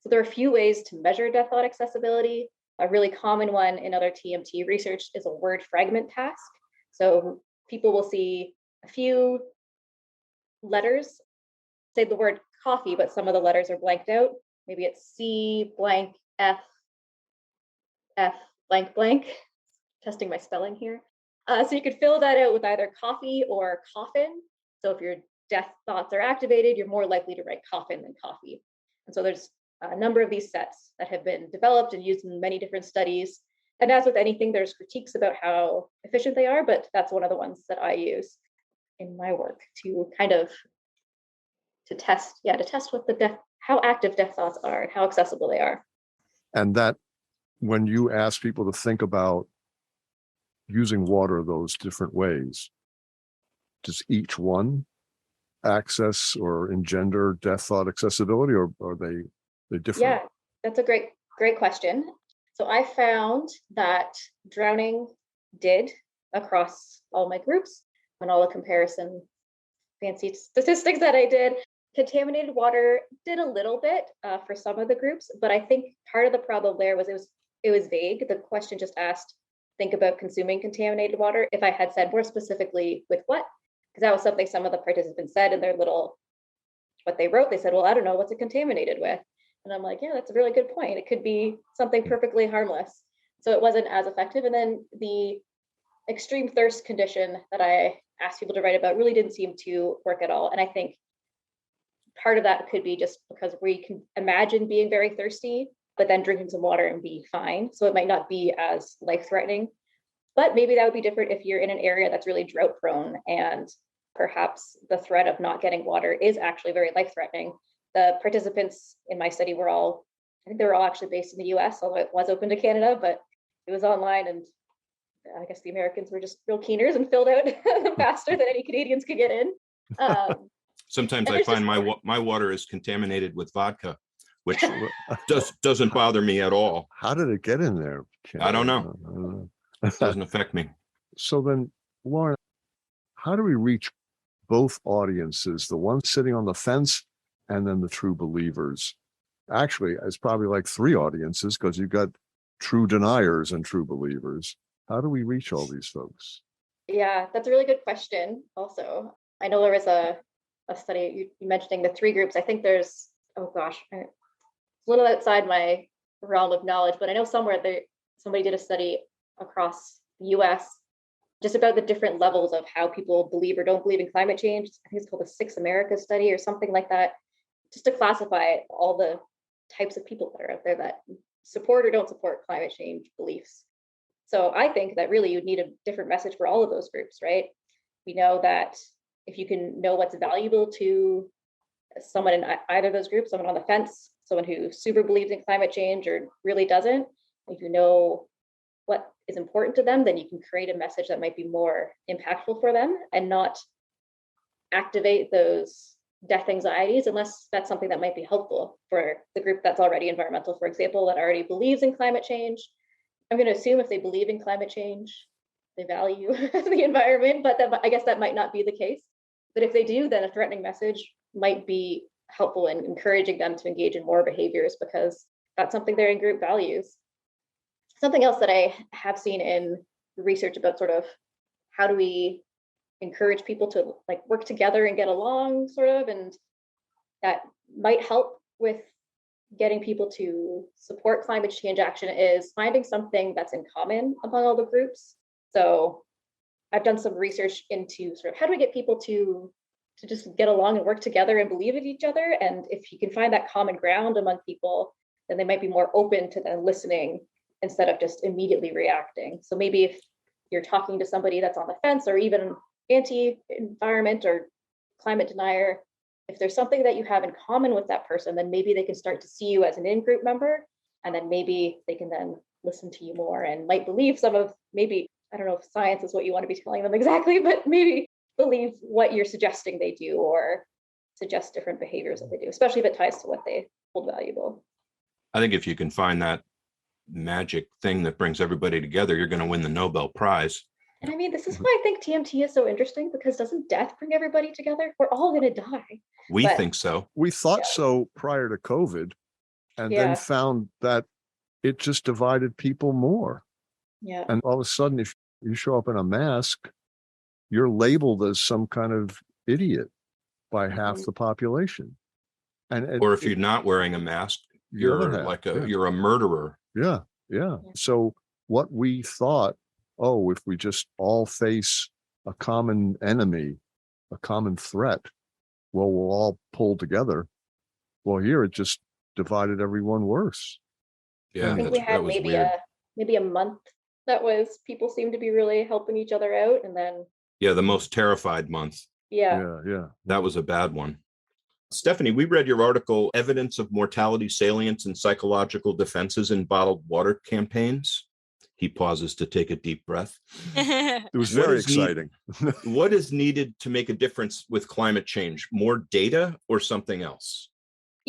So there are a few ways to measure death thought accessibility. A really common one in other TMT research is a word fragment task. So people will see a few letters, say the word coffee, but some of the letters are blanked out. Maybe it's C blank F blank blank. Testing my spelling here. So you could fill that out with either coffee or coffin. So if your death thoughts are activated, you're more likely to write coffin than coffee. And so there's a number of these sets that have been developed and used in many different studies. And as with anything, there's critiques about how efficient they are, but that's one of the ones that I use in my work to kind of to test what how active death thoughts are and how accessible they are. And that when you ask people to think about using water those different ways, does each one access or engender death thought accessibility, or are they different? Yeah, that's a great question. So I found that drowning did across all my groups and all the comparison fancy statistics that I did. Contaminated water did a little bit for some of the groups, but I think part of the problem there was it was vague. The question just asked, think about consuming contaminated water. If I had said more specifically with what, because that was something some of the participants said in their what they wrote, they said, well, I don't know, what's it contaminated with? And I'm like, yeah, that's a really good point. It could be something perfectly harmless. So it wasn't as effective. And then the extreme thirst condition that I asked people to write about really didn't seem to work at all. And I think part of that could be just because we can imagine being very thirsty, but then drinking some water and be fine. So it might not be as life-threatening. But maybe that would be different if you're in an area that's really drought prone and perhaps the threat of not getting water is actually very life-threatening. The participants in my study were all, I think they were all actually based in the US, although it was open to Canada, but it was online. And I guess the Americans were just real keeners and filled out faster than any Canadians could get in. Sometimes I find my water is contaminated with vodka, which doesn't bother me at all. How did it get in there? I don't know. It doesn't affect me. So then, Lauren, how do we reach both audiences, the ones sitting on the fence and then the true believers? Actually, it's probably like three audiences because you've got true deniers and true believers. How do we reach all these folks? Yeah, that's a really good question. Also, I know there was a study you mentioning the three groups. I think there's, oh gosh, it's a little outside my realm of knowledge, but I know somewhere somebody did a study across the US just about the different levels of how people believe or don't believe in climate change. I think it's called the Six Americas study or something like that, just to classify all the types of people that are out there that support or don't support climate change beliefs. So I think that really you'd need a different message for all of those groups, right? We know that if you can know what's valuable to someone in either of those groups, someone on the fence, someone who super believes in climate change or really doesn't, if you know what is important to them, then you can create a message that might be more impactful for them and not activate those death anxieties, unless that's something that might be helpful for the group that's already environmental, for example, that already believes in climate change. I'm going to assume if they believe in climate change, they value the environment, but I guess that might not be the case. But if they do, then a threatening message might be helpful in encouraging them to engage in more behaviors because that's something their in-group values. Something else that I have seen in research about sort of how do we encourage people to like work together and get along sort of, and that might help with getting people to support climate change action is finding something that's in common among all the groups. So I've done some research into sort of how do we get people to just get along and work together and believe in each other. And if you can find that common ground among people, then they might be more open to then listening instead of just immediately reacting. So maybe if you're talking to somebody that's on the fence or even anti-environment or climate denier, if there's something that you have in common with that person, then maybe they can start to see you as an in-group member, and then maybe they can then listen to you more and might believe some of, maybe, I don't know if science is what you want to be telling them exactly, but maybe believe what you're suggesting they do or suggest different behaviors that they do, especially if it ties to what they hold valuable. I think if you can find that magic thing that brings everybody together, you're going to win the Nobel Prize. And I mean, this is why I think TMT is so interesting, because doesn't death bring everybody together? We're all going to die. We think so. We thought so prior to COVID, and then found that it just divided people more. Yeah. And all of a sudden, if you show up in a mask, you're labeled as some kind of idiot by half the population. And or if you're not wearing a mask, you're like you're a murderer. Yeah. So what we thought, oh, if we just all face a common enemy, a common threat, well, we'll all pull together. Well, here it just divided everyone worse. Yeah, I think we had maybe a month that was people seemed to be really helping each other out, and then the most terrified month. Yeah. That was a bad one. Stephanie, we read your article, Evidence of Mortality Salience and Psychological Defenses in Bottled Water Campaigns. He pauses to take a deep breath. It was very exciting. What is needed to make a difference with climate change? More data or something else?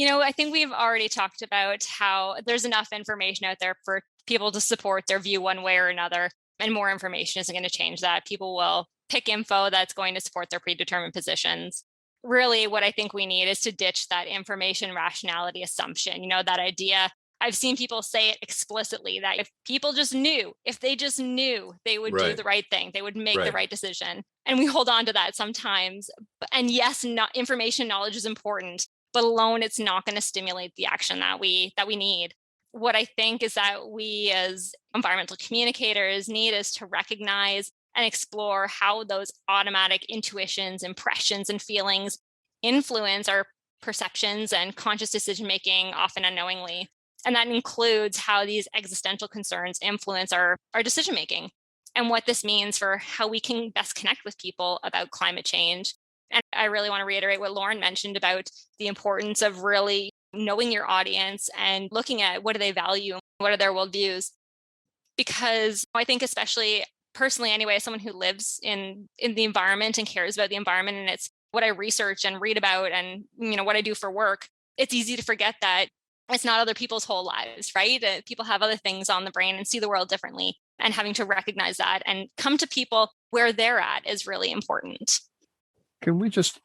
I think we've already talked about how there's enough information out there for people to support their view one way or another, and more information isn't going to change that. People will pick info that's going to support their predetermined positions. Really, what I think we need is to ditch that information rationality assumption. That idea, I've seen people say it explicitly, that if people just knew, if they just knew, they would do the right thing, they would make the right decision. And we hold on to that sometimes. And yes, information knowledge is important, but alone it's not going to stimulate the action that we need. What I think is that we as environmental communicators need is to recognize and explore how those automatic intuitions, impressions, and feelings influence our perceptions and conscious decision-making, often unknowingly. And that includes how these existential concerns influence our decision-making, and what this means for how we can best connect with people about climate change. And I really want to reiterate what Lauren mentioned about the importance of really knowing your audience and looking at what do they value, what are their worldviews. Because I think, especially personally anyway, as someone who lives in the environment and cares about the environment, and it's what I research and read about and what I do for work, it's easy to forget that it's not other people's whole lives, right? People have other things on the brain and see the world differently, and having to recognize that and come to people where they're at is really important. Can we just,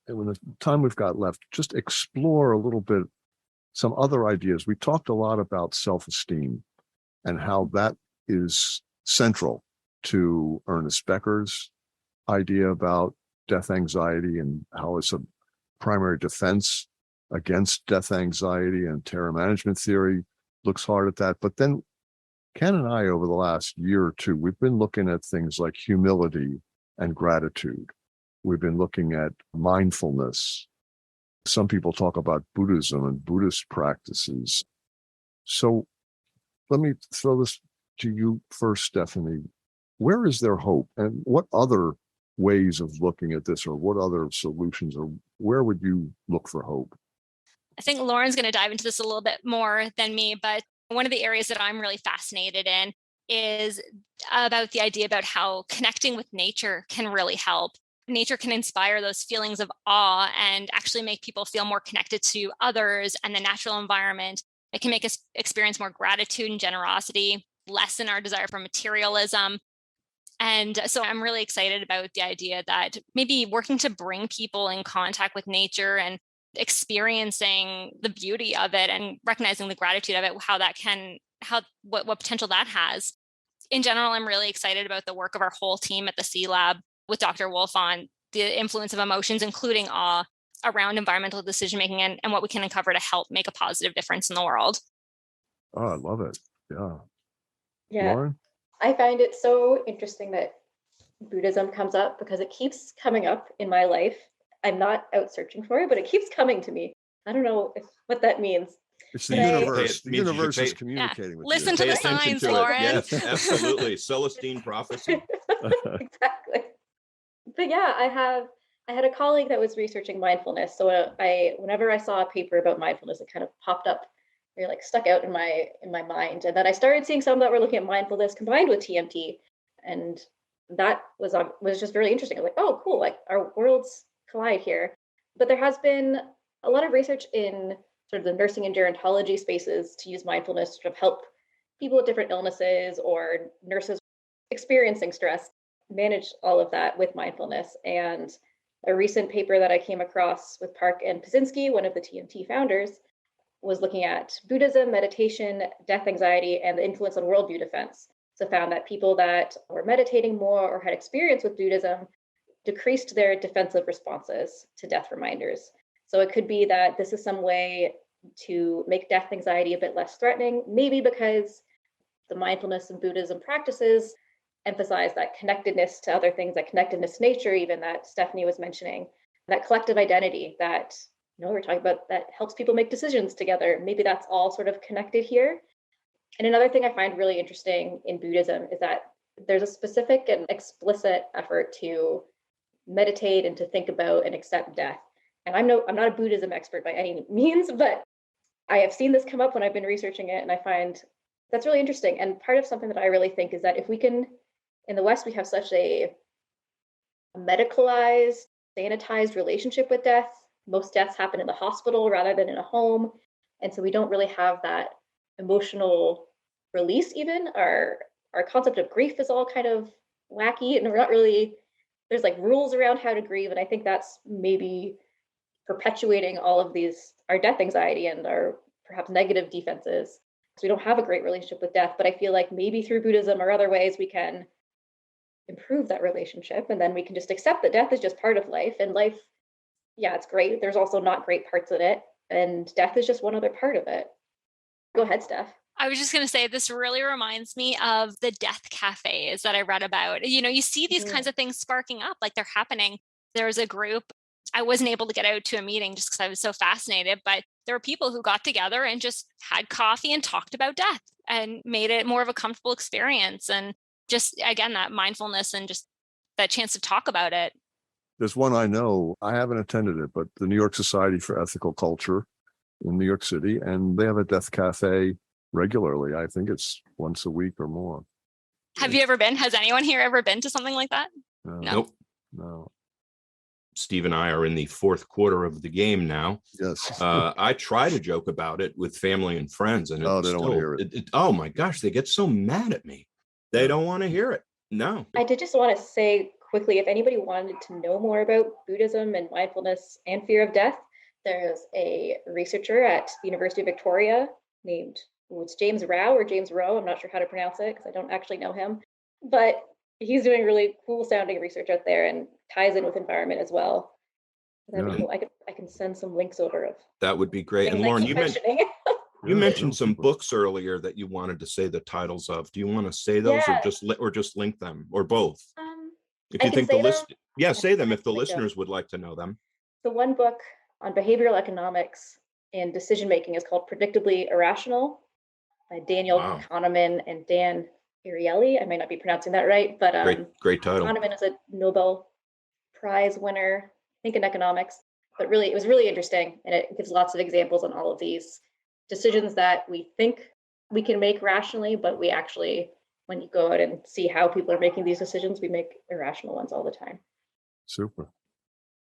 in the time we've got left, just explore a little bit some other ideas? We talked a lot about self-esteem and how that is central to Ernest Becker's idea about death anxiety and how it's a primary defense against death anxiety, and terror management theory looks hard at that. But then Ken and I, over the last year or two, we've been looking at things like humility and gratitude. We've been looking at mindfulness. Some people talk about Buddhism and Buddhist practices. So let me throw this to you first, Stephanie. Where is there hope? And what other ways of looking at this, or what other solutions, or where would you look for hope? I think Lauren's going to dive into this a little bit more than me, but one of the areas that I'm really fascinated in is about the idea about how connecting with nature can really help. Nature can inspire those feelings of awe and actually make people feel more connected to others and the natural environment. It can make us experience more gratitude and generosity, lessen our desire for materialism. And so I'm really excited about the idea that maybe working to bring people in contact with nature and experiencing the beauty of it and recognizing the gratitude of it, what potential that has. In general, I'm really excited about the work of our whole team at the C Lab with Dr. Wolf on the influence of emotions, including awe, around environmental decision making and what we can uncover to help make a positive difference in the world. Oh, I love it. Yeah. Yeah. Lauren? I find it so interesting that Buddhism comes up because it keeps coming up in my life. I'm not out searching for it, but it keeps coming to me. I don't know what that means. It's the But universe. The It means you should universe is pay- communicating with Listen you. to Pay the attention signs, to it. Lauren. Yes, absolutely. Celestine prophecy. Exactly. But yeah, I had a colleague that was researching mindfulness. So whenever I saw a paper about mindfulness, it kind of popped up, or like stuck out in my mind. And then I started seeing some that were looking at mindfulness combined with TMT, and that was just really interesting. I was like, oh, cool! Like our worlds collide here. But there has been a lot of research in sort of the nursing and gerontology spaces to use mindfulness to sort of help people with different illnesses or nurses experiencing stress manage all of that with mindfulness. And a recent paper that I came across with Park and Pazinski, one of the TMT founders, was looking at Buddhism, meditation, death anxiety, and the influence on worldview defense. So found that people that were meditating more or had experience with Buddhism decreased their defensive responses to death reminders. So it could be that this is some way to make death anxiety a bit less threatening, maybe because the mindfulness and Buddhism practices emphasize that connectedness to other things, that connectedness to nature, even that Stephanie was mentioning, that collective identity that we're talking about that helps people make decisions together. Maybe that's all sort of connected here. And another thing I find really interesting in Buddhism is that there's a specific and explicit effort to meditate and to think about and accept death. And I'm not a Buddhism expert by any means, but I have seen this come up when I've been researching it, and I find that's really interesting. And part of something that I really think is that if we can, in the West, we have such a medicalized, sanitized relationship with death. Most deaths happen in the hospital rather than in a home. And so we don't really have that emotional release even. Our concept of grief is all kind of wacky, and we're not really, there's like rules around how to grieve. And I think that's maybe perpetuating all of our death anxiety and our perhaps negative defenses. So we don't have a great relationship with death, but I feel like maybe through Buddhism or other ways we can improve that relationship, and then we can just accept that death is just part of life, and life, yeah, it's great. There's also not great parts in it, and death is just one other part of it. Go ahead, Steph. I was just going to say, this really reminds me of the death cafes that I read about. You see these kinds of things sparking up, like they're happening. There was a group, I wasn't able to get out to a meeting just because I was so fascinated, but there were people who got together and just had coffee and talked about death and made it more of a comfortable experience. And just, again, that mindfulness and just that chance to talk about it. There's one I know. I haven't attended it, but the New York Society for Ethical Culture in New York City, and they have a death cafe regularly. I think it's once a week or more. Have you ever been? Has anyone here ever been to something like that? No. Nope. No. Steve and I are in the fourth quarter of the game now. Yes. I try to joke about it with family and friends, and they don't want to hear it. Oh my gosh, they get so mad at me. They don't want to hear it. No. I did just want to say quickly, if anybody wanted to know more about Buddhism and mindfulness and fear of death, there's a researcher at the University of Victoria named, it's James Rao or James Rowe. I'm not sure how to pronounce it because I don't actually know him, but he's doing really cool sounding research out there and ties in with environment as well. Yeah. I can send some links over of. That would be great. And things I Lauren, keep you mentioning. You mentioned some books earlier that you wanted to say the titles of. Do you want to say those or just link them or both? If I you can think the say list, say them if the Like, listeners would like to know them. The one book on behavioral economics and decision making is called Predictably Irrational by Daniel Kahneman and Dan Ariely. I might not be pronouncing that right, but great title. Kahneman is a Nobel Prize winner, I think in economics. But really, it was really interesting, and it gives lots of examples on all of these decisions that we think we can make rationally, but we actually, when you go out and see how people are making these decisions, we make irrational ones all the time. Super.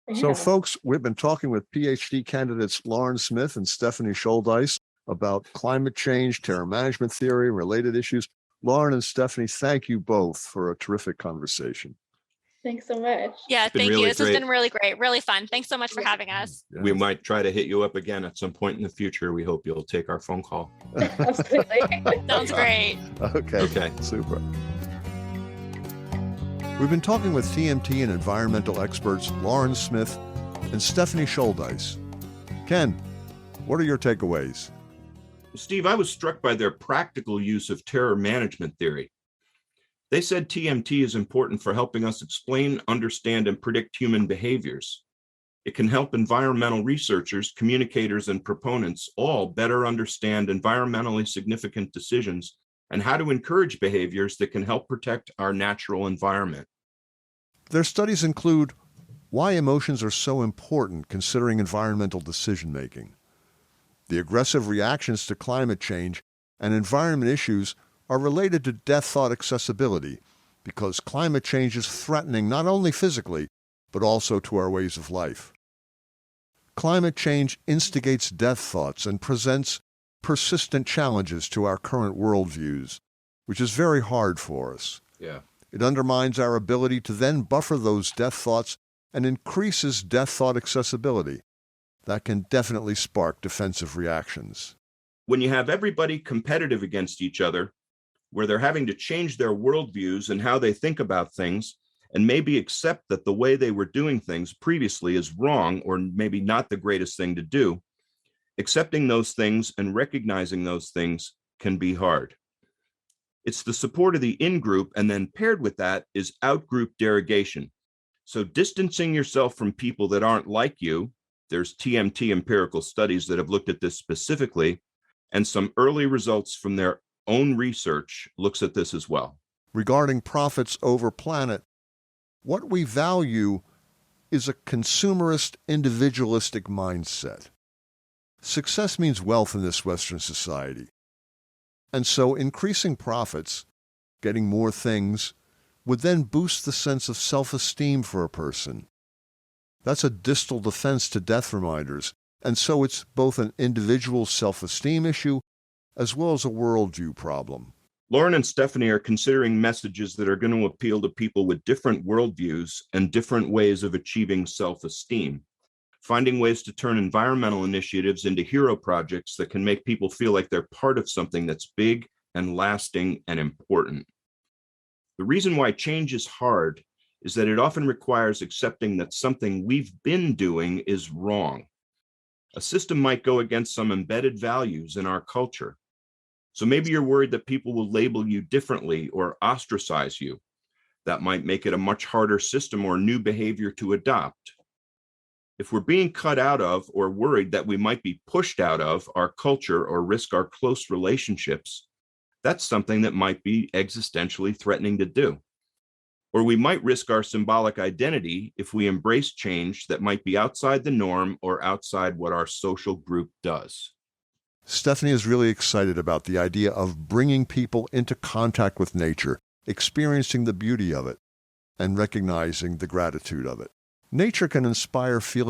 Yeah. So, folks, we've been talking with PhD candidates Lauren Smith and Stephanie Shouldice about climate change, terror management theory, and related issues. Lauren and Stephanie, thank you both for a terrific conversation. Thanks so much. Yeah, thank really you. This great. has been really great, really fun. Thanks so much for having us. Yeah. We might try to hit you up again at some point in the future. We hope you'll take our phone call. Absolutely. Sounds great. Okay. Super. We've been talking with TMT and environmental experts Lauren Smith and Stephanie Shouldice. Ken, what are your takeaways? Steve, I was struck by their practical use of terror management theory. They said TMT is important for helping us explain, understand, and predict human behaviors. It can help environmental researchers, communicators, and proponents all better understand environmentally significant decisions and how to encourage behaviors that can help protect our natural environment. Their studies include why emotions are so important considering environmental decision-making. The aggressive reactions to climate change and environment issues are related to death thought accessibility because climate change is threatening not only physically, but also to our ways of life. Climate change instigates death thoughts and presents persistent challenges to our current worldviews, which is very hard for us. Yeah. It undermines our ability to then buffer those death thoughts and increases death thought accessibility. That can definitely spark defensive reactions. When you have everybody competitive against each other, where they're having to change their worldviews and how they think about things, and maybe accept that the way they were doing things previously is wrong or maybe not the greatest thing to do, accepting those things and recognizing those things can be hard. It's the support of the in-group, and then paired with that is out-group derogation. So distancing yourself from people that aren't like you, there's TMT empirical studies that have looked at this specifically, and some early results from their own research looks at this as well. Regarding profits over planet, what we value is a consumerist, individualistic mindset. Success means wealth in this Western society. And so increasing profits, getting more things, would then boost the sense of self-esteem for a person. That's a distal defense to death reminders, and so it's both an individual self-esteem issue as well as a worldview problem. Lauren and Stephanie are considering messages that are going to appeal to people with different worldviews and different ways of achieving self-esteem, finding ways to turn environmental initiatives into hero projects that can make people feel like they're part of something that's big and lasting and important. The reason why change is hard is that it often requires accepting that something we've been doing is wrong. A system might go against some embedded values in our culture. So maybe you're worried that people will label you differently or ostracize you. That might make it a much harder system or new behavior to adopt. If we're being cut out of or worried that we might be pushed out of our culture or risk our close relationships, that's something that might be existentially threatening to do. Or we might risk our symbolic identity if we embrace change that might be outside the norm or outside what our social group does. Stephanie is really excited about the idea of bringing people into contact with nature, experiencing the beauty of it, and recognizing the gratitude of it. Nature can inspire feelings